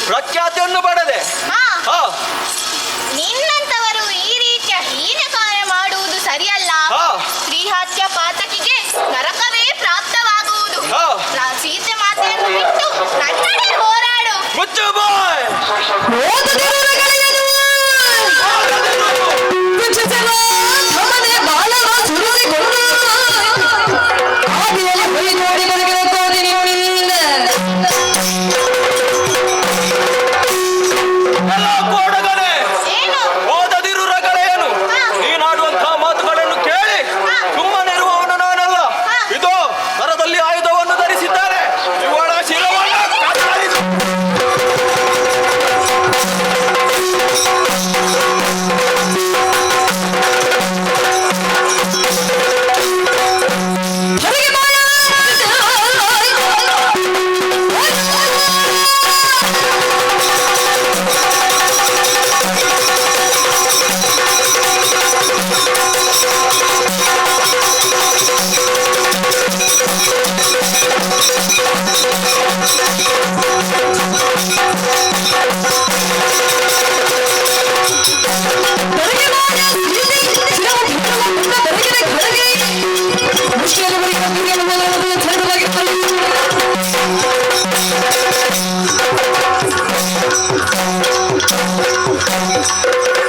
ಪ್ರಖ್ಯಾತಿಯನ್ನು ಪಡೆದೆ. ನಿನ್ನಂತವರು ಈ ರೀತಿಯ ಹೀನ ಕಾರ್ಯ ಮಾಡುವುದು ಸರಿಯಲ್ಲ. ಸ್ತ್ರೀ ಹತ್ಯ ಪಾತಕಿಗೆ ನರಕವೇ ಪ್ರಾಪ್ತವಾಗುವುದು. ಸೀತೆ ಮಾತೆಯನ್ನು ಬಿಟ್ಟು ನನ್ನಡೆ ಹೋರಾಡು. ಮುಚ್ಚು ಬಾಯ್.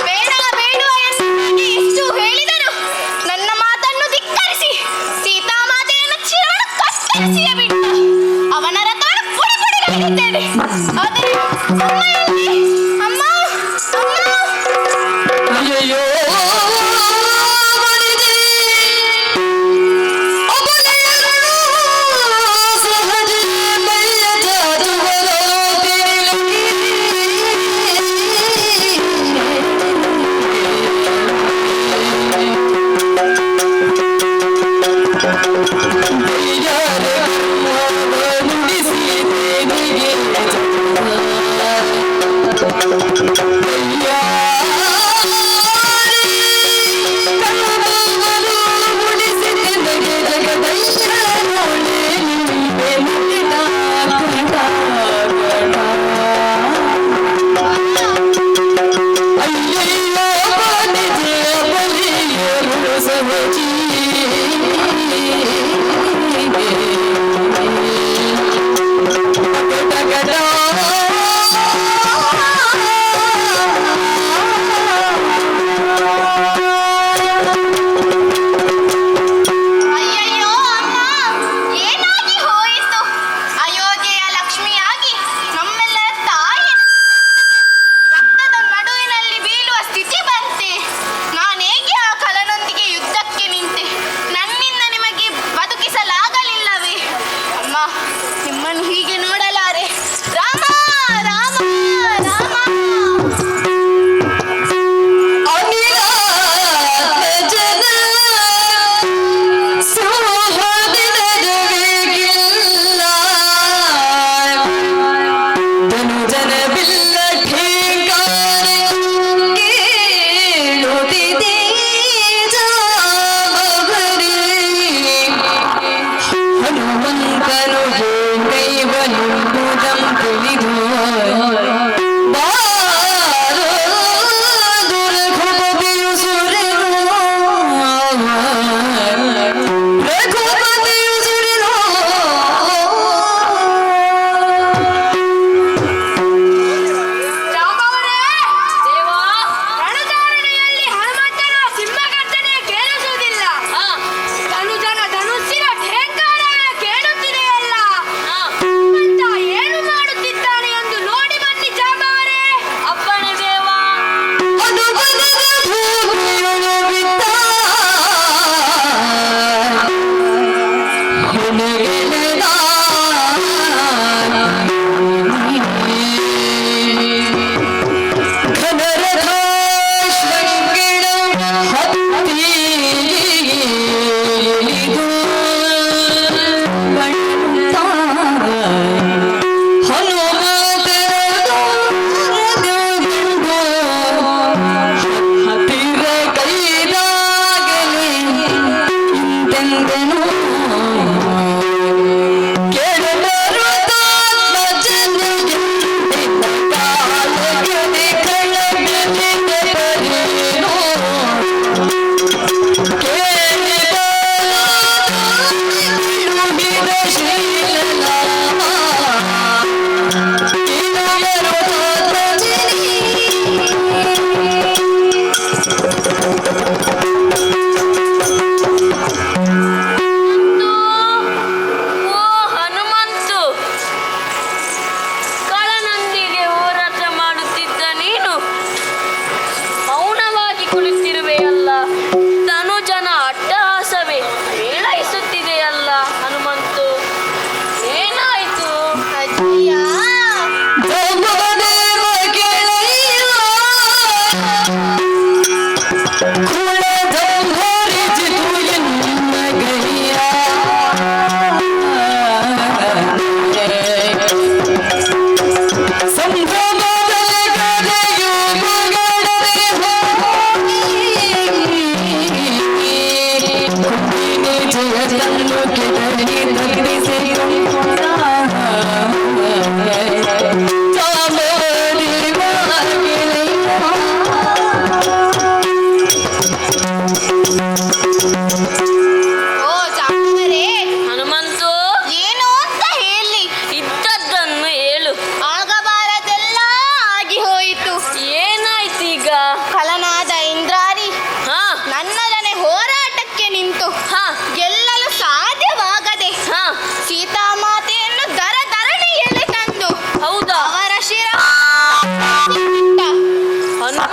ಬೇಡ ಬೇಡುವ ಎಂದು ನನಗೆ ಎಷ್ಟು ಹೇಳಿದರು ನನ್ನ ಮಾತನ್ನು ಧಿಕ್ಕರಿಸಿ ಸೀತಾಮಾತೆಯನ್ನು ಚಿರಣ ಕತ್ತರಿಸಿಯೇ ಬಿಟ್ಟ. ಅವನ ರಥವನ್ನು ಪುಡಿ ಪುಡಿಗಳಿದ್ದೇನೆ. ಆದರೆ ಅಮ್ಮ ಎಲ್ಲಿ? ಅಮ್ಮ ಅಮ್ಮ ಅಯ್ಯಯ್ಯೋ ಮನಿದೆ ಅಬಲೆಯರು ಸಹಜ ಮೈಯ ಜಾದುಗಳು ತಿರುಗಿ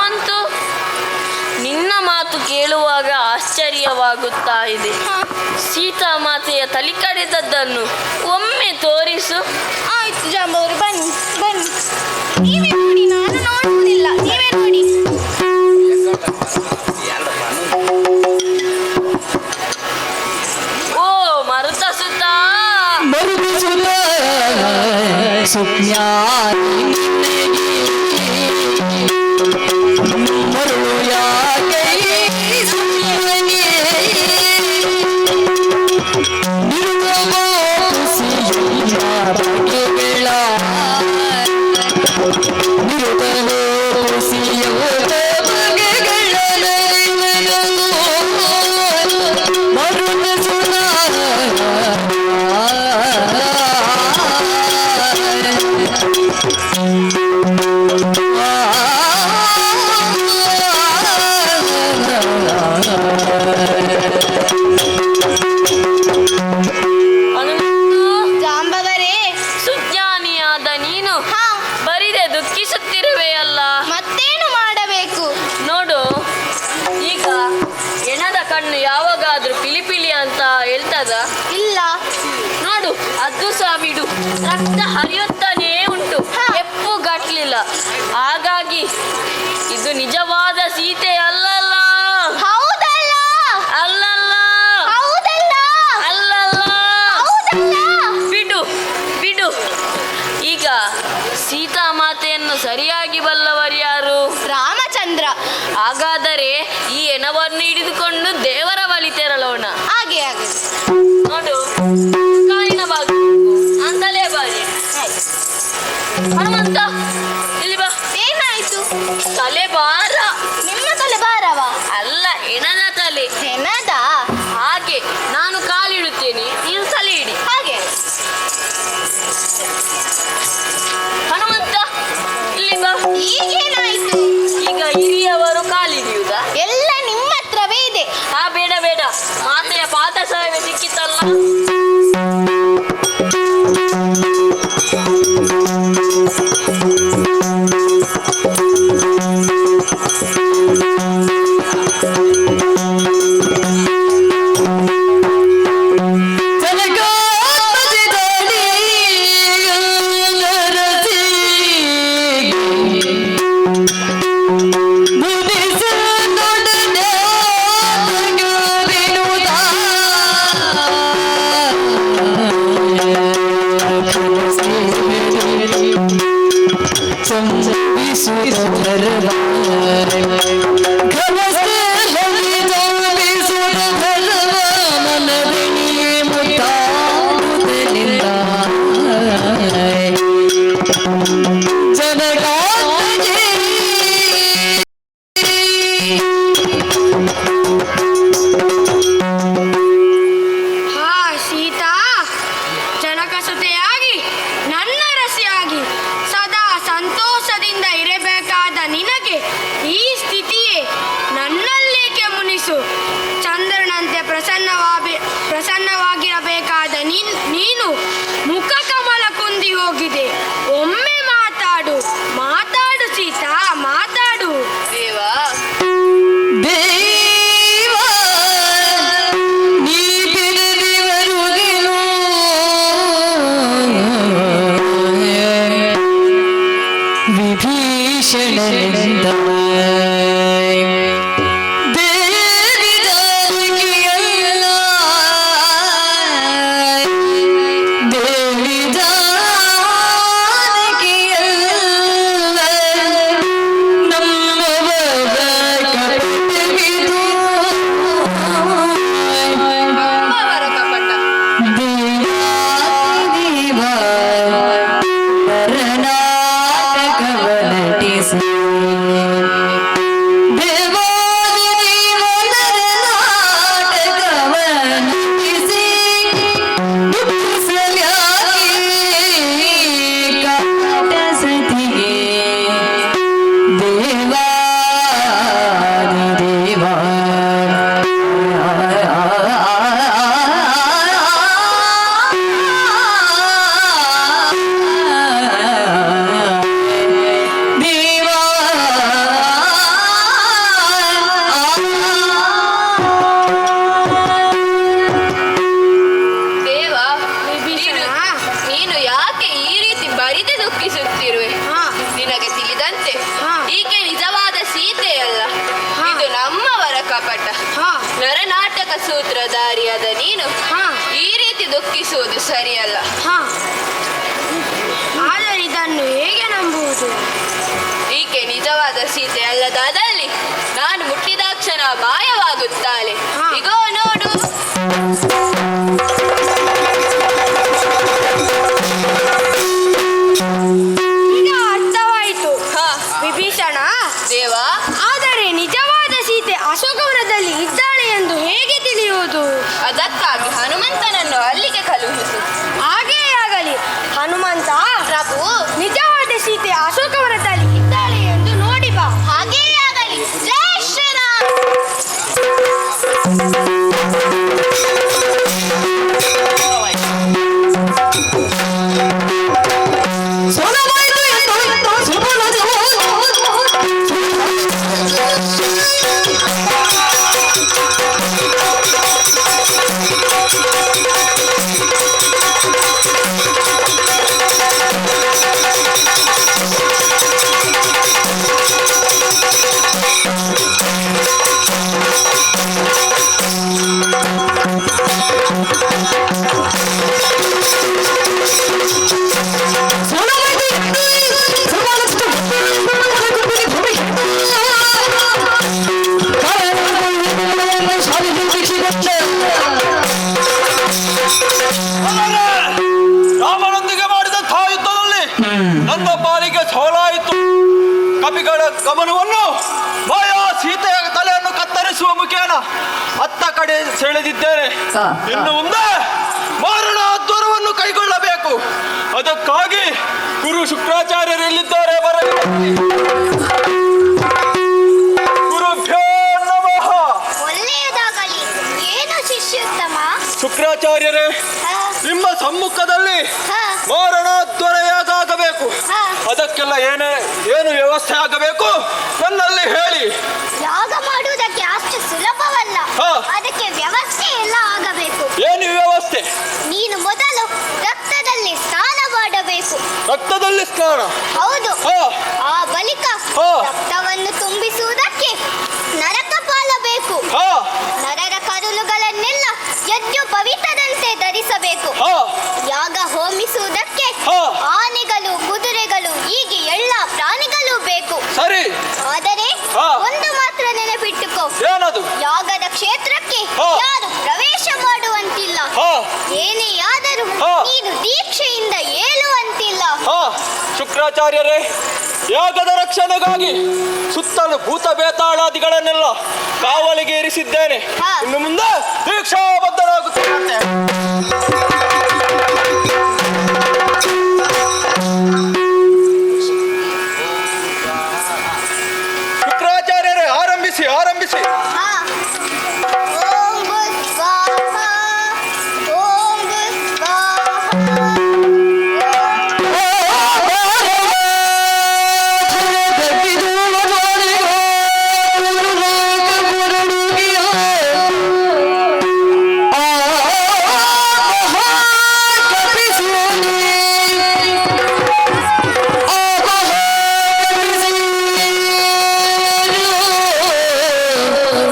ಮಂತು ನಿನ್ನ ಮಾತು ಕೇಳುವಾಗ ಆಶ್ಚರ್ಯವಾಗುತ್ತಾ ಇದೆ. ಸೀತಾಮಾತೆಯ ತಲೆ ಕಡಿದದ್ದನ್ನು ಒಮ್ಮೆ ತೋರಿಸು. ಆಯ್ತು ಜಾಂಬವರು, ಬನ್ನಿ ಬನ್ನಿ. ನೀವೇ ನೋಡಿ, ನಾನು ನೋಡುವುದಿಲ್ಲ, ನೀವೇ ನೋಡಿ. ಓ ಮರುತ ಸುತ್ತ ಮರುಳು ಯಾಕೆ ಜಾಂಬವರೇ, ಸುಜ್ಞಾನಿಯಾದ ನೀನು ಹಾ ಬರಿದೆ ದುಃಖಿಸುತ್ತಿರುವೆ ಅಲ್ಲ. ಮತ್ತೇನು ಮಾಡಬೇಕು? ನೋಡು, ಈಗ ಎಣದ ಕಣ್ಣು ಯಾವಾಗಾದ್ರೂ ಪಿಲಿಪಿಲಿ ಅಂತ ಹೇಳ್ತದ? ಇಲ್ಲ. ನೋಡು, ಅದು ಸಹ ಬಿಡು, ರಕ್ತ ಹರಿಯುತ್ತಾನೇ ಉಂಟು, ಎಪ್ಪುಗಟ್ಲಿಲ್ಲ. ಹಾಗಾಗಿ ಇದು ನಿಜವಾದ ಸೀತೆ ಅಲ್ಲಲ್ಲ. ಹೌದಲ್ಲ ಅಲ್ಲಲ್ಲ ಹೌದಲ್ಲ ಅಲ್ಲಲ್ಲ. ಹೌದಲ್ಲ. ಬಿಡು ಬಿಡು. ಈಗ ಸೀತಾಮಾತೆಯನ್ನು ಸರಿಯಾಗಿ ಬಲ್ಲವರು ಯಾರು? ರಾಮಚಂದ್ರ. ಹಾಗಾದರೆ ಈ ಎಣವನ್ನು ಹಿಡಿದುಕೊಂಡು ದೇವರ ಬಳಿ ತೆರಳೋಣ. ಹಾಗೆ ಹಾಗೆ. ನೋಡು, ಕಾಲಿನ ಭಾಗ ಅಂತಲೇ ಬಾರಿ. ಹನುಮಂತ, ಇಲ್ಲಿ ಬಾ. ಏನಾಯ್ತು? ತಲೆ ಭಾರ. ನಿಮ್ಮ ತಲೆ ಭಾರವಾ? ಅಲ್ಲ, ಎಣದ ತಲೆ. ಹೆಣದ? ಹಾಗೆ ನಾನು ಕಾಲಿಡುತ್ತೇನೆ, ನೀನು ತಲೆ ಇಡಿ. ಹಾಗೆ. ಹನುಮಂತ, ಇಲ್ಲಿ ಬಾ. ಈಗೇನಾಯ್ತು? ಈಗ ಹಿರಿಯವರು ಕಾಲಿಡಿಯುವುದಾ? ಎಲ್ಲ ನಿಮ್ಮ ಹತ್ರವೇ ಇದೆ. ಬೇಡ ಬೇಡ, ಮಾತೆಯ ಪಾದ ಸೇವೆ ಸಿಕ್ಕಿತಲ್ಲ. ಸೀತಾ, ಜನಕಸುತೆಯಾಗಿ ನನ್ನ ರಸಿಯಾಗಿ ಸದಾ ಸಂತೋಷದಿಂದ ಇರಬೇಕಾದ ನಿನಗೆ ಈ ಸ್ಥಿತಿಯೇ ನನ್ನಲ್ಲೇಕೆ ಮುನಿಸು. ಚಂದ್ರನಂತೆ ಪ್ರಸನ್ನವಾಗಿರಬೇಕಾದ ನೀನು ಮುಖ ಕಮಲ ಕುಂದಿ ಹೋಗಿದೆ. ಒಮ್ಮೆ ಮಾತಾಡು, ಮಾತಾಡು ಸೀತಾ, ಮಾತಾಡು. ದೇವಾ, ವಿಭೀಷಣನಿಂದ ಸೂತ್ರಧಾರಿಯಾದ ನೀನು ಹಾ. ಈ ರೀತಿ ದುಃಖಿಸುವುದು ಸರಿಯಲ್ಲ. ಹಾ, ಆದರೆ ಇದನ್ನು ಹೇಗೆ ನಂಬುವುದು? ಈಕೆ ನಿಜವಾದ ಸೀತೆ ಅಲ್ಲದಾದಲ್ಲಿ ನಾನು ಮುಟ್ಟಿದಾಕ್ಷಣ ಮಾಯವಾಗುತ್ತಾಳೆ. ಹಾ. ಇಗೋ ನೋಡು. ಈಗ ಅರ್ಥವಾಯಿತು. ಹಾ. ವಿಭೀಷಣ, ದೇವ, ಆದರೆ ನಿಜವಾದ ಸೀತೆ ಅಶೋಕವನದಲ್ಲಿ ಇದ್ದಾಳೆ ಎಂದು ಹೇಗೆ ತಿಳಿಯುವುದು? ಅದಕ್ಕಾಗಿ ಹನುಮಂತನನ್ನು ಅಲ್ಲಿಗೆ ಕಳುಹಿಸು. ಹಾಗೇ ಆಗಲಿ. ಹನುಮಂತ, ಪ್ರಭು, ನಿಜವಾದ ಸೀತೆ ಅಶೋಕವನದಲ್ಲಿ ಇದ್ದಾಳೆ ಎಂದು ನೋಡಿ ಬಾ. ಹಾಗೇ ಆಗಲಿ. ಜೈ ಶ್ರೀರಾಮ್. ರಾಮನೊಂದಿಗೆ ಮಾಡಿದಂತಹ ಯುದ್ಧದಲ್ಲಿ ನನ್ನ ಪಾಲಿಗೆ ಸೋಲಾಯಿತು. ಕಪಿಗಳ ಗಮನವನ್ನು ಮಾಯಾ ಸೀತೆಯ ತಲೆಯನ್ನು ಕತ್ತರಿಸುವ ಮುಖೇನ ಅತ್ತ ಕಡೆ ಸೆಳೆದಿದ್ದೇನೆ. ಇನ್ನು ಮುಂದೆ ಮಾರಣ ದೂರವನ್ನು ಕೈಗೊಳ್ಳಬೇಕು. ಅದಕ್ಕಾಗಿ ಗುರು ಶುಕ್ರಾಚಾರ್ಯರು ಎಲ್ಲಿದ್ದಾರೆ ಬರಲಿ. ಗುರುಭ್ಯೋ ನಮಃ. ಒಳ್ಳೆಯದಾಗಲಿ. ಏನು ಶಿಷ್ಯೋತ್ತಮ? ಶುಕ್ರಾಚಾರ್ಯರೇ, ಹಾ, ನಿಮ್ಮ ಸಮ್ಮುಖದಲ್ಲಿ ಹಾ, ಮಾರಣ ದೊರೆಯಾಗಬೇಕು. ಹಾ. ಅದಕ್ಕೆಲ್ಲ ಏನು ವ್ಯವಸ್ಥೆ ಆಗಬೇಕು ನನ್ನಲ್ಲಿ ಹೇಳಿ. ಯಾಗ ಮಾಡುವುದಕ್ಕೆ ಅಷ್ಟು ಸುಲಭವಲ್ಲ. ಹಾ. ಅದಕ್ಕೆ ವ್ಯವಸ್ಥೆ ಎಲ್ಲ ಆಗಬೇಕು. ಏನು ವ್ಯವಸ್ಥೆ? ನೀನು ಮೊದಲು ರಕ್ತದಲ್ಲಿ ಸ್ನಾನ ಮಾಡಬೇಕು. ರಕ್ತದಲ್ಲಿ ಸ್ನಾನ? ಹೌದು. ಹಾ. ಆ ಬಳಿಕ ಹಾ. ರಕ್ತವನ್ನು ತುಂಬಿಸುವುದಕ್ಕೆ ನರಕಪಾಲ ಬೇಕು. ಹಾ. ನರರ ಕರುಳುಗಳನ್ನೆಲ್ಲ ಎದ್ದು ಪವಿತ್ರದಂತೆ ಧರಿಸಬೇಕು. ಹಾ. ಯಾಗ ಹೋಮಿಸುವುದಕ್ಕೆ ಹಾ. ಆನೆಗಳು, ಕುದುರೆಗಳು, ಹೀಗೆ ಎಲ್ಲ ಪ್ರಾಣಿಗಳು ಬೇಕು. ಸರಿ. ಆದರೆ ಹಾ. ಒಂದು ಮಾತ್ರ ನೆನಪಿಟ್ಟುಕೋ. ಏನದು? ಯಾಗದ ಕ್ಷೇತ್ರಕ್ಕೆ ಹಾ. ಯಾರು ಪ್ರವೇಶ ಮಾಡುವಂತಿಲ್ಲ. ಹಾ. ಏನೇ ಆದರೂ ಹಾ. ನೀನು ದೀಕ್ಷೆಯಿಂದ ಏಳುವಂತಿಲ್ಲ. ಹಾ. ಶುಕ್ರಾಚಾರ್ಯರೇ, ಯಾಗದ ರಕ್ಷಣೆಗಾಗಿ ಸುತ್ತಲೂ ಭೂತ ಬೇತಾಳಾದಿಗಳನ್ನೆಲ್ಲ ಕಾವಲಿಗೆ ಇರಿಸಿದ್ದೇನೆ. ಹಾ. ಇನ್ನು ಮುಂದೆ ದೀಕ್ಷಾಬದ್ಧರಾಗುತ್ತೇನೆ. ಶುಕ್ರಾಚಾರ್ಯರೇ, ಆರಂಭಿಸಿ ಆರಂಭಿಸಿ. ಹಾ. ಓಂ ಭೂತ್ ಸ್ವಾಹ. ಓಂ ಭೂತ್ ಸ್ವಾಹ. Oh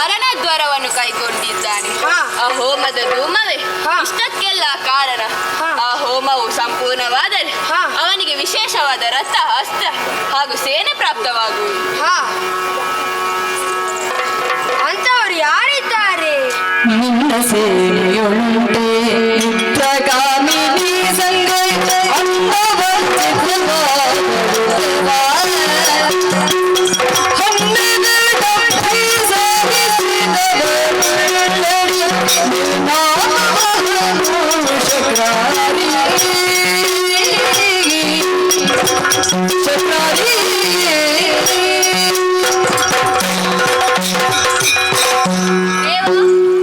ಅರಣದ್ವಾರವನ್ನು ಕೈಗೊಂಡಿದ್ದಾನೆ. ಆ ಹೋಮದ ಧೂಮವೇ ಇಷ್ಟಕ್ಕೆಲ್ಲ ಕಾರಣ. ಆ ಹೋಮವು ಸಂಪೂರ್ಣವಾದರೆ ಅವನಿಗೆ ವಿಶೇಷವಾದ ರಥ, ಅಸ್ತ್ರ ಹಾಗೂ ಸೇನೆ ಪ್ರಾಪ್ತವಾಗುವುದು. ಅಂತವರು ಯಾರಿದ್ದಾರೆ? ನಿನ್ನ ಸೇನೆಯುಂಟೆ ಪ್ರಗಾಮಿನಿ ಸಂಗ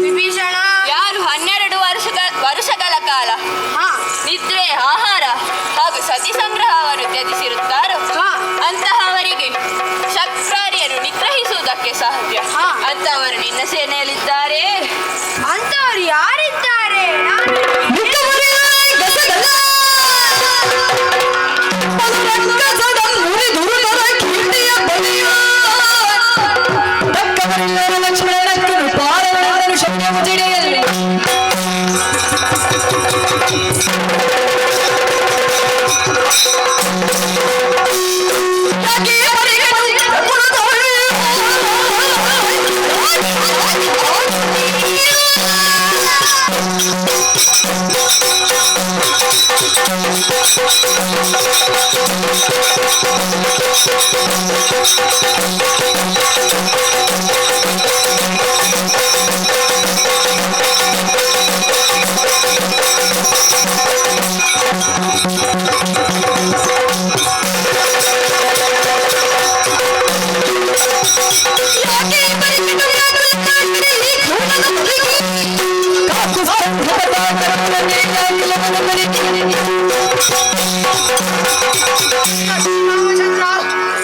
ವಿಭೀಷಣ ಯಾರು 12 ವರ್ಷಗಳ ಕಾಲ ನಿದ್ರೆ, ಆಹಾರ ಹಾಗೂ ಸತಿ ಸಂಗ್ರಹವನ್ನು ತ್ಯಜಿಸಿರುತ್ತಾರೋ ಅಂತಹವರಿಗೆ ಶಕ್ರಾರಿಯನ್ನು ನಿಗ್ರಹಿಸುವುದಕ್ಕೆ ಸಾಧ್ಯ. ಅಂತವರು ನಿನ್ನ ಸೇನೆಯಲ್ಲಿದ್ದಾರೆ. ಅಂತವರು ಯಾರಿದ್ದಾರೆ?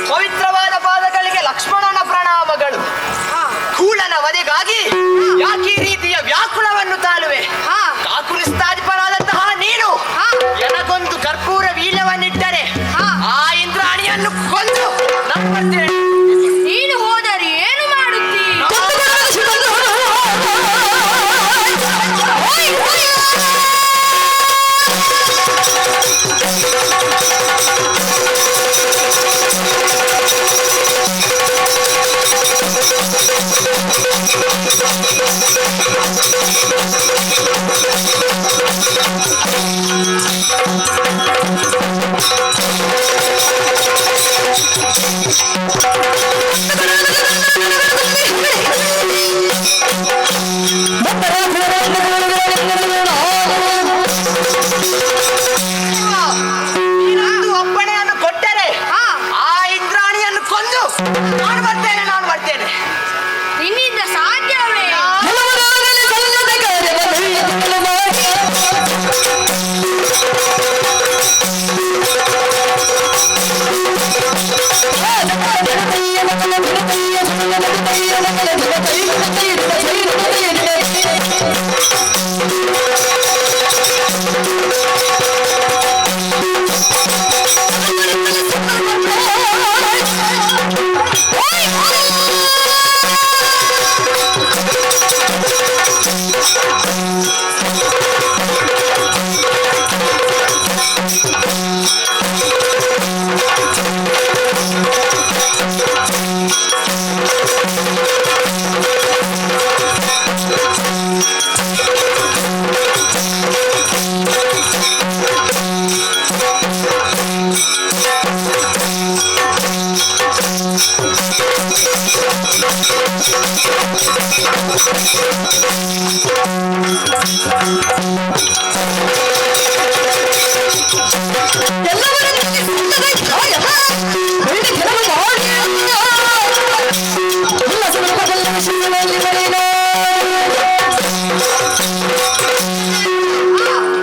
ಪವಿತ್ರವಾದ ಪಾದಗಳಿಗೆ ಲಕ್ಷ್ಮಣನ ಪ್ರಣಾಮಗಳು. ಕೂಳನ ವಧೆಗಾಗಿ ಯಾಕೆ ಈ ರೀತಿಯ ವ್ಯಾಕುಲವನ್ನು ತಾಳುವೆ? ಕಾಕುಲಿಸ್ತಾಧಿಪರಾದಂತಹ ನೀನು ಎನಗೊಂದು ಕರ್ಪೂರ ವೀಳ್ಯವನ್ನಿಟ್ಟರೆ ಆ ಇಂದ್ರಾಣಿಯನ್ನು ಕೊಂದು ನಮ್ಮರ್ತೇನೆ. ನೀನು ಹೋದರೆ ಏನು ಮಾಡುತ್ತೀ? ನೀನೊಂದು ಒಪ್ಪಣೆಯನ್ನು ಕೊಟ್ಟರೆ ಆ ಇಂದ್ರಾಣಿಯನ್ನು ಕೊಂದು ನಾನು ಬರ್ತೇನೆ. ನಿನ್ನಿಂದ ಸಾಧ್ಯವೇ?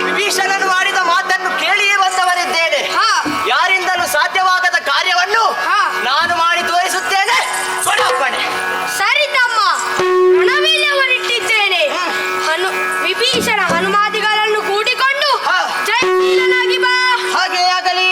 ವಿಭೀಷಣನು ಆಡಿದ ಮಾತನ್ನು ಕೇಳಿಯೇ ಬಂದವರಿದ್ದೇನೆ. ಯಾರಿಂದಲೂ ಸಾಧ್ಯವಾಗದ ಕಾರ್ಯವನ್ನು ನಾನು ಮಾಡಿ ತೋರಿಸುತ್ತೇನೆ. ಕೊಡಪ್ಪಣೆ. ಸರಿ ತಮ್ಮ, ರಣವೀರ್ಯವನ್ನಿಟ್ಟಿದ್ದೇನೆ. ವಿಭೀಷಣ ಹನುಮಾದಿಗಳನ್ನು ಕೂಡಿಕೊಂಡು ಜಯಶೀಲನಾಗಿ ಬಾ. ಹಾಗೇ ಆಗಲಿ.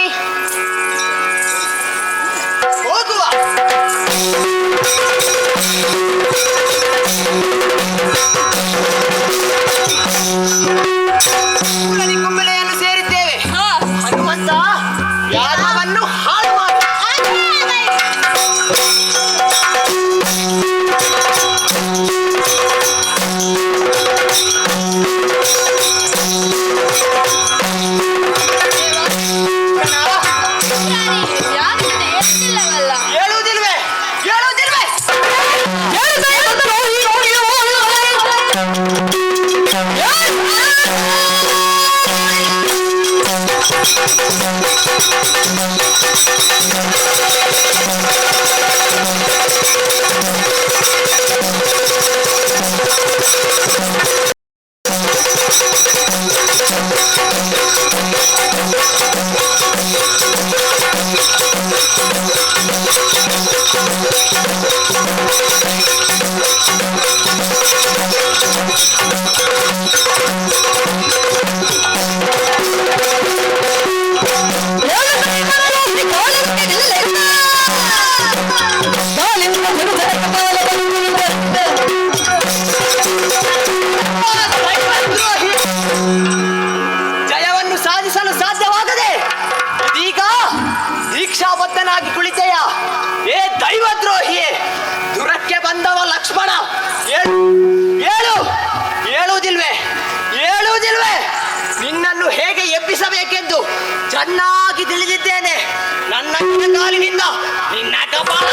ಜಯವನ್ನು ಸಾಧಿಸಲು ಸಾಧ್ಯವಾಗದೆ ಇದೀಗ ದೀಕ್ಷಾಬದ್ಧನಾಗಿ ಕುಳಿತೆಯ ಏ ದೈವದ್ರೋಹಿಯೇ, ದುರಕ್ಕೆ ಬಂದವ ಲಕ್ಷ್ಮಣ, ಹೇಳುವುದಿಲ್ವೇ ನಿನ್ನನ್ನು ಹೇಗೆ ಎಬ್ಬಿಸಬೇಕೆಂದು ಚೆನ್ನಾಗಿ ತಿಳಿದಿದ್ದೇನೆ. ನನ್ನ ಕಾಲಿನಿಂದ ನಿನ್ನ ಕಪಾಲ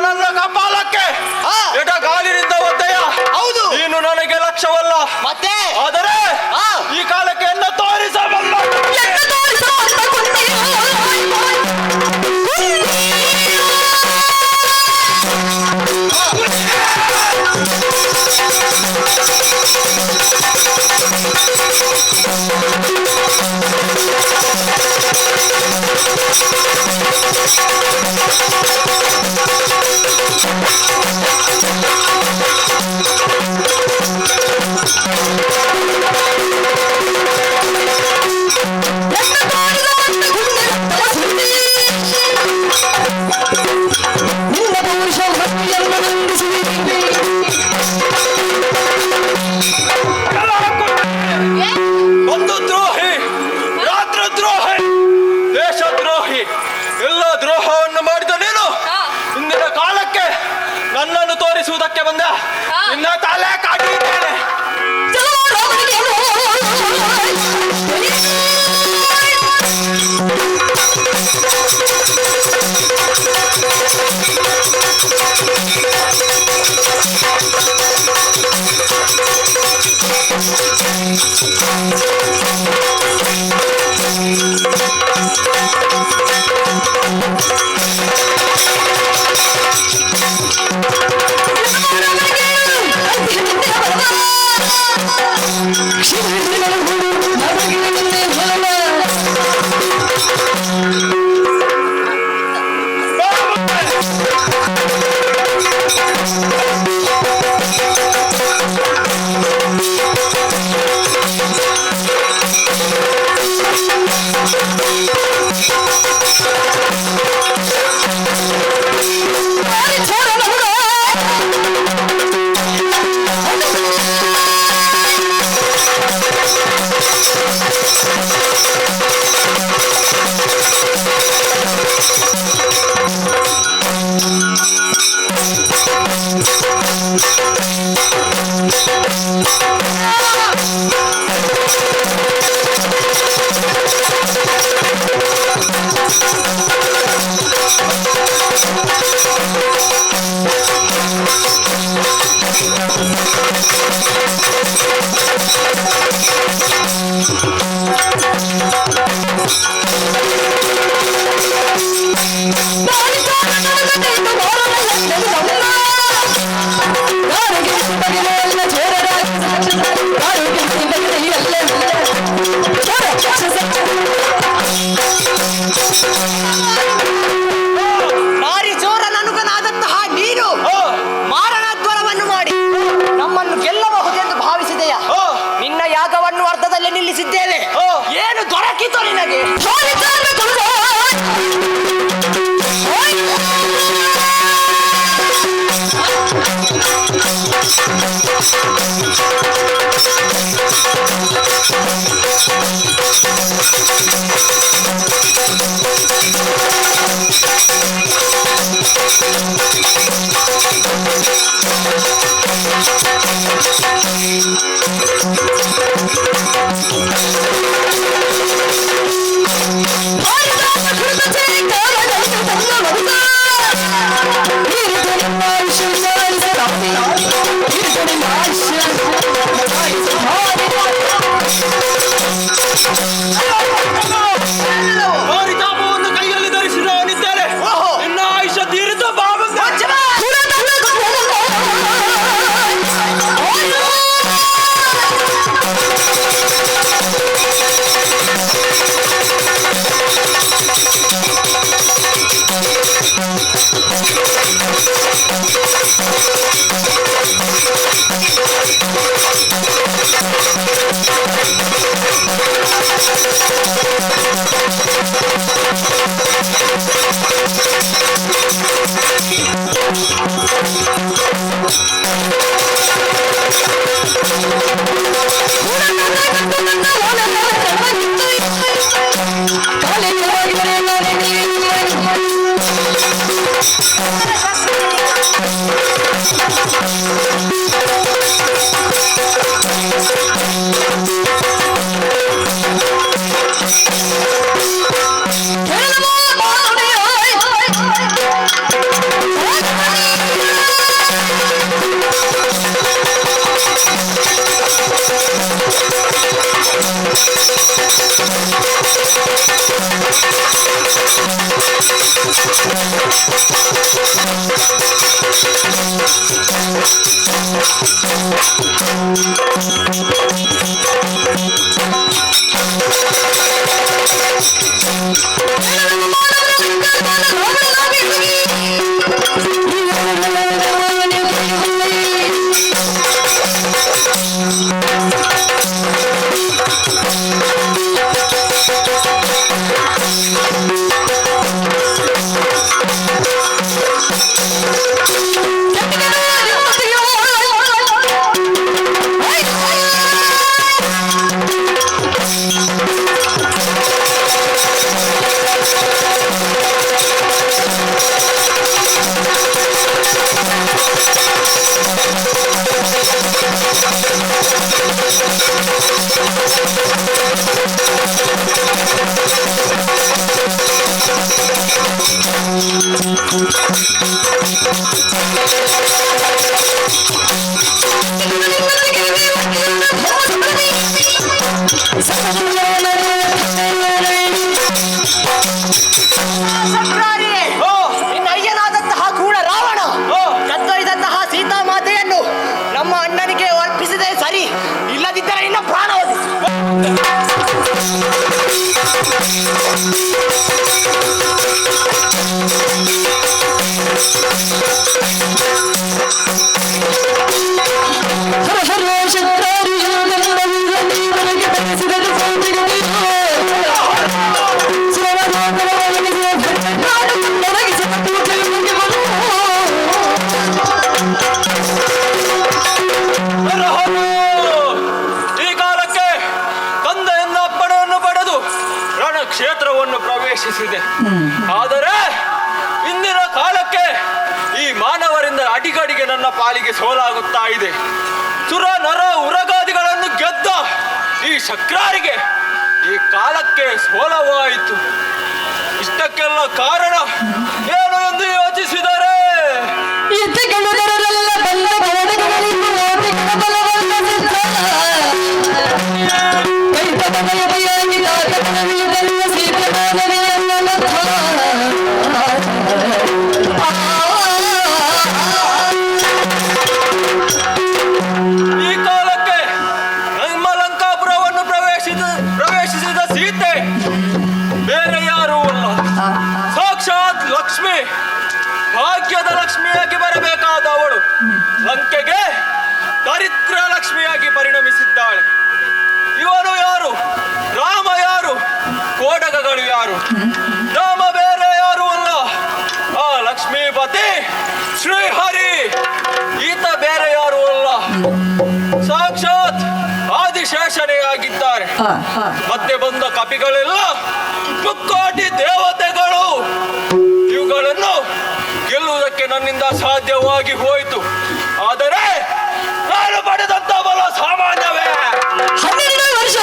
ನನ್ನ ಕಪಾಲಕ್ಕೆ ಎಡಗಾಲಿನಿಂದ ಒದ್ದೆಯ. ಹೌದು, ನೀನು ನನಗೆ ಲಕ್ಷ್ಯವಲ್ಲ, ಮತ್ತೆ ಆದರೆ ಈ ಕಾಲಕ್ಕೆ ಎನ್ನ ತೋರಿಸಬಲ್ಲ. ಒಂದು ದ್ರೋಹಿ, ರಾಷ್ಟ್ರದ್ರೋಹಿ, ದೇಶದ್ರೋಹಿ, ಎಲ್ಲ ದ್ರೋಹವನ್ನು ಮಾಡಿದ ನೀನು ಇಂದಿನ ಕಾಲಕ್ಕೆ ನನ್ನನ್ನು ತೋರಿಸುವುದಕ್ಕೆ ಬಂದ. ನಿನ್ನ ತಲೆ ಕಾಟಿದ್ದೇನೆ. Thank you. ಯಾಗವನ್ನು ಅರ್ಧದಲ್ಲಿ ನಿಲ್ಲಿಸಿದ್ದೇವೆ. ಏನು ದೊರಕಿತು ನಿನಗೆ? ಪರಿತಾಪವನ್ನು ಕೈಯಲ್ಲಿ ಧರಿಸಿದವನಿದ್ದೇನೆ. ನಿನ್ನ ಆಯುಷ್ಯ ತೀರಿದ ಬಾಬಂದ ನಿನ್ನ ಅಯ್ಯನಾದಂತಹ ಕೂಡ ರಾವಣ ಕತ್ತೊಯ್ದಂತಹ ಸೀತಾಮಾತೆಯನ್ನು ನಮ್ಮ ಅಣ್ಣನಿಗೆ ಅರ್ಪಿಸಿದೆ ಸರಿ, ಇಲ್ಲದಿದ್ದರೆ ಇನ್ನ ಪ್ರಾಣ ಕ್ಷೇತ್ರವನ್ನು ಪ್ರವೇಶಿಸಿದೆ. ಆದರೆ ಇಂದಿನ ಕಾಲಕ್ಕೆ ಈ ಮಾನವರಿಂದ ಅಡಿಗಡಿಗೆ ನನ್ನ ಪಾಲಿಗೆ ಸೋಲಾಗುತ್ತಾ ಇದೆ. ಸುರ ನರ ಉರಗಾದಿಗಳನ್ನು ಗೆದ್ದ ಈ ಶಕ್ರಾರಿಗೆ ಈ ಕಾಲಕ್ಕೆ ಸೋಲವಾಯಿತು. ಇಷ್ಟಕ್ಕೆಲ್ಲ ಕಾರಣ ಏನು ಎಂದು ಯೋಚಿಸಿದರೆ ಈ ಕಾಲಕ್ಕೆ ನಮ್ಮ ಲಂಕಾಪುರವನ್ನು ಪ್ರವೇಶಿಸಿದ ಸೀತೆ ಬೇರೆ ಯಾರೂ ಅಲ್ಲ, ಸಾಕ್ಷಾತ್ ಲಕ್ಷ್ಮಿ, ಭಾಗ್ಯದ ಲಕ್ಷ್ಮಿಯಾಗಿ ಬರಬೇಕಾದವಳು ಲಂಕೆಗೆ ದರಿದ್ರ ಲಕ್ಷ್ಮಿಯಾಗಿ ಪರಿಣಮಿಸಿದ್ದಾಳೆ. ವಿಶೇಷಣೆಯಾಗಿದ್ದಾರೆ. ಮತ್ತೆ ಬಂದ ಕಪಿಗಳೆಲ್ಲ ಮುಕ್ಕೋಟಿ ದೇವತೆಗಳು. ಇವುಗಳನ್ನು ಗೆಲ್ಲುವುದಕ್ಕೆ ನನ್ನಿಂದ ಸಾಧ್ಯವಾಗಿ ಹೋಯಿತು. ಆದರೆ ನಾನು ಪಡೆದಂತ ಬಲ ಸಾಮಾನ್ಯವೇ? 12 ವರ್ಷ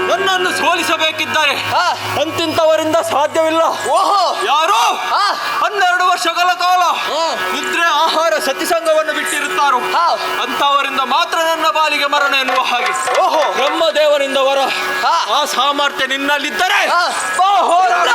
ನನ್ನನ್ನು ಸೋಲಿಸಬೇಕಿದ್ದಾರೆ ಅಂತಿಂತವರಿಂದ ಸಾಧ್ಯವಿಲ್ಲ. ಓಹೋ, ಯಾರು 12 ವರ್ಷಗಳ ಕಾಲ ನಿದ್ರೆ ಆಹಾರ ಸತಿಸಂಗವನ್ನು ಬಿಟ್ಟಿರುತ್ತಾರೋ ಅಂತವರಿಂದ ಮಾತ್ರ ನನ್ನ ಬಾಲಿಗೆ ಮರಣ ಎನ್ನುವ ಹಾಗೆ. ಓಹೋ, ಬ್ರಹ್ಮದೇವರಿಂದ ವರ ಆ ಸಾಮರ್ಥ್ಯ ನಿನ್ನಲ್ಲಿದ್ದರೆ ಬಾ ಹೋರಾಡ.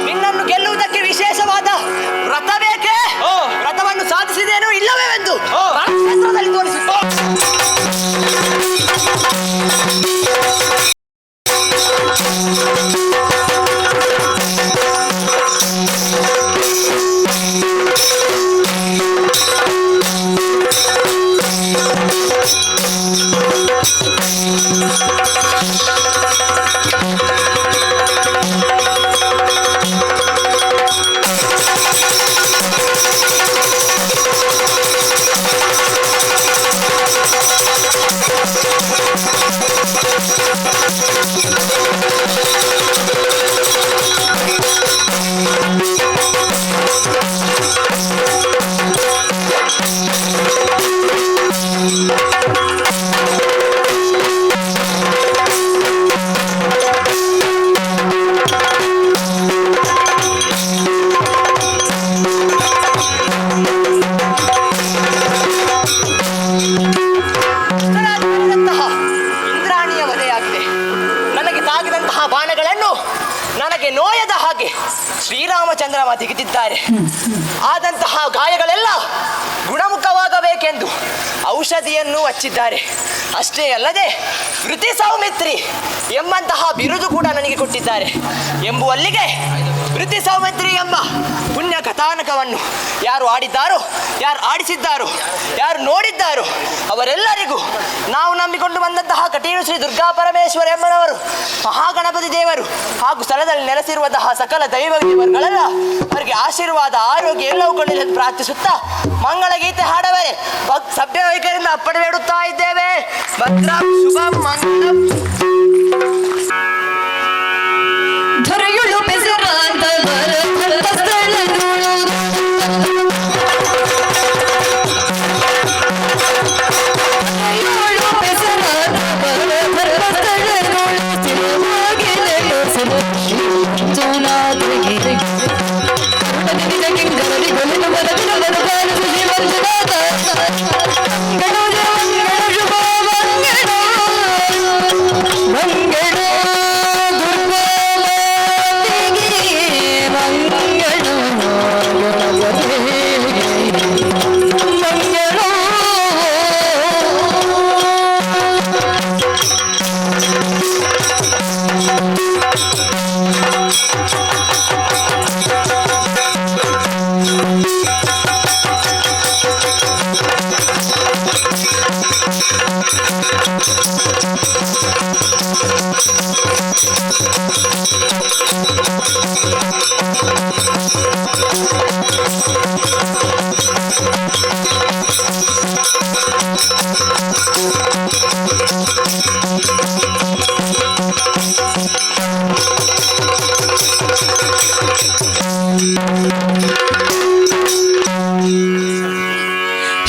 ನಿನ್ನನ್ನು ಗೆಲ್ಲುವುದಕ್ಕೆ ವಿಶೇಷವಾದ ವ್ರತ ಬೇಕೇ? ವ್ರತವನ್ನು ಸಾಧಿಸಿದೇನು ಇಲ್ಲವೇ ಎಂದು ಕ್ಷೇತ್ರದಲ್ಲಿ ತೋರಿಸಿತು. ಇಂದ್ರಾಣಿಯ ವಧೆಯಾಗಿದೆ. ನನಗೆ ತಾಗಿದಂತಹ ಬಾಣಗಳನ್ನು ನನಗೆ ನೋಯದ ಹಾಗೆ ಶ್ರೀರಾಮಚಂದ್ರ ತೆಗೆದಿದ್ದಾರೆ. ಆದಂತಹ ಗಾಯಗಳೆಲ್ಲ ಗುಣಮುಖವಾಗಬೇಕೆಂದು ಔಷಧಿಯನ್ನು ಹಚ್ಚಿದ್ದಾರೆ. ಅಷ್ಟೇ ಅಲ್ಲದೆ ವೃತ್ತಿ ಸೌಮಿತ್ರಿ ಎಂಬಂತಹ ಬಿರುದು ಕೂಡ ನನಗೆ ಕೊಟ್ಟಿದ್ದಾರೆ. ಎಂಬುವಲ್ಲಿಗೆ ವೃತ್ತಿ ಸೌಮಿತ್ರಿ ಎಂಬ ಪುಣ್ಯ ಕಥಾನಕವನ್ನು ಯಾರು ಆಡಿದ್ದಾರೋ, ಯಾರು ಆಡಿಸಿದ್ದಾರೋ, ಯಾರು ನೋಡಿದ್ದಾರೋ ಅವರೆಲ್ಲರಿಗೂ ನಾವು ನಂಬಿಕೊಂಡು ಬಂದಂತಹ ಕಟೀಲು ಶ್ರೀ ದುರ್ಗಾ ಪರಮೇಶ್ವರ ಎಂಬನವರು, ಮಹಾಗಣಪತಿ ದೇವರು ಹಾಗೂ ಸ್ಥಳದಲ್ಲಿ ನೆಲೆಸಿರುವಂತಹ ಸಕಲ ದೈವ ದೇವರುಗಳೆಲ್ಲ ಅವರಿಗೆ ಆಶೀರ್ವಾದ, ಆರೋಗ್ಯ ಎಲ್ಲವೂ ಕೊಂಡಿಲ್ಲ ಪ್ರಾರ್ಥಿಸುತ್ತಾ ಮಂಗಳ ಗೀತೆ ಹಾಡವರೆ ಸಭ್ಯ ವೈಖರಿಯಿಂದ ಅಪ್ಪಣೆ ಬೇಡುತ್ತಾ ಇದ್ದೇವೆ. ಭದ್ರಂ ಶುಭಂ ಮಂಗಳಂ. ಧರೆಯುಳು ಬೆಸರಾದ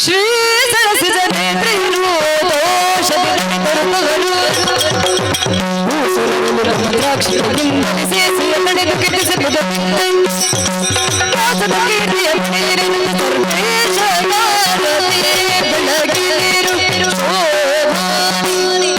ಶ್ರೀ ಸರಸಿ ಜನೇಂದ್ರಿಯರು ದೋಷದಲ್ಲಿ ತರುತ್ತವರು ದ್ರಾಕ್ಷಿ ಸೇಸಿಯ ನಡೆದು ಕೆಡಿಸಬಹುದು ಕೀರ್ತಿಯ ನೀರಿನ ಸರ್ವೇಶನಾರತಿ ಬೆಳಗಿರು ಶೋಭಾನಿ.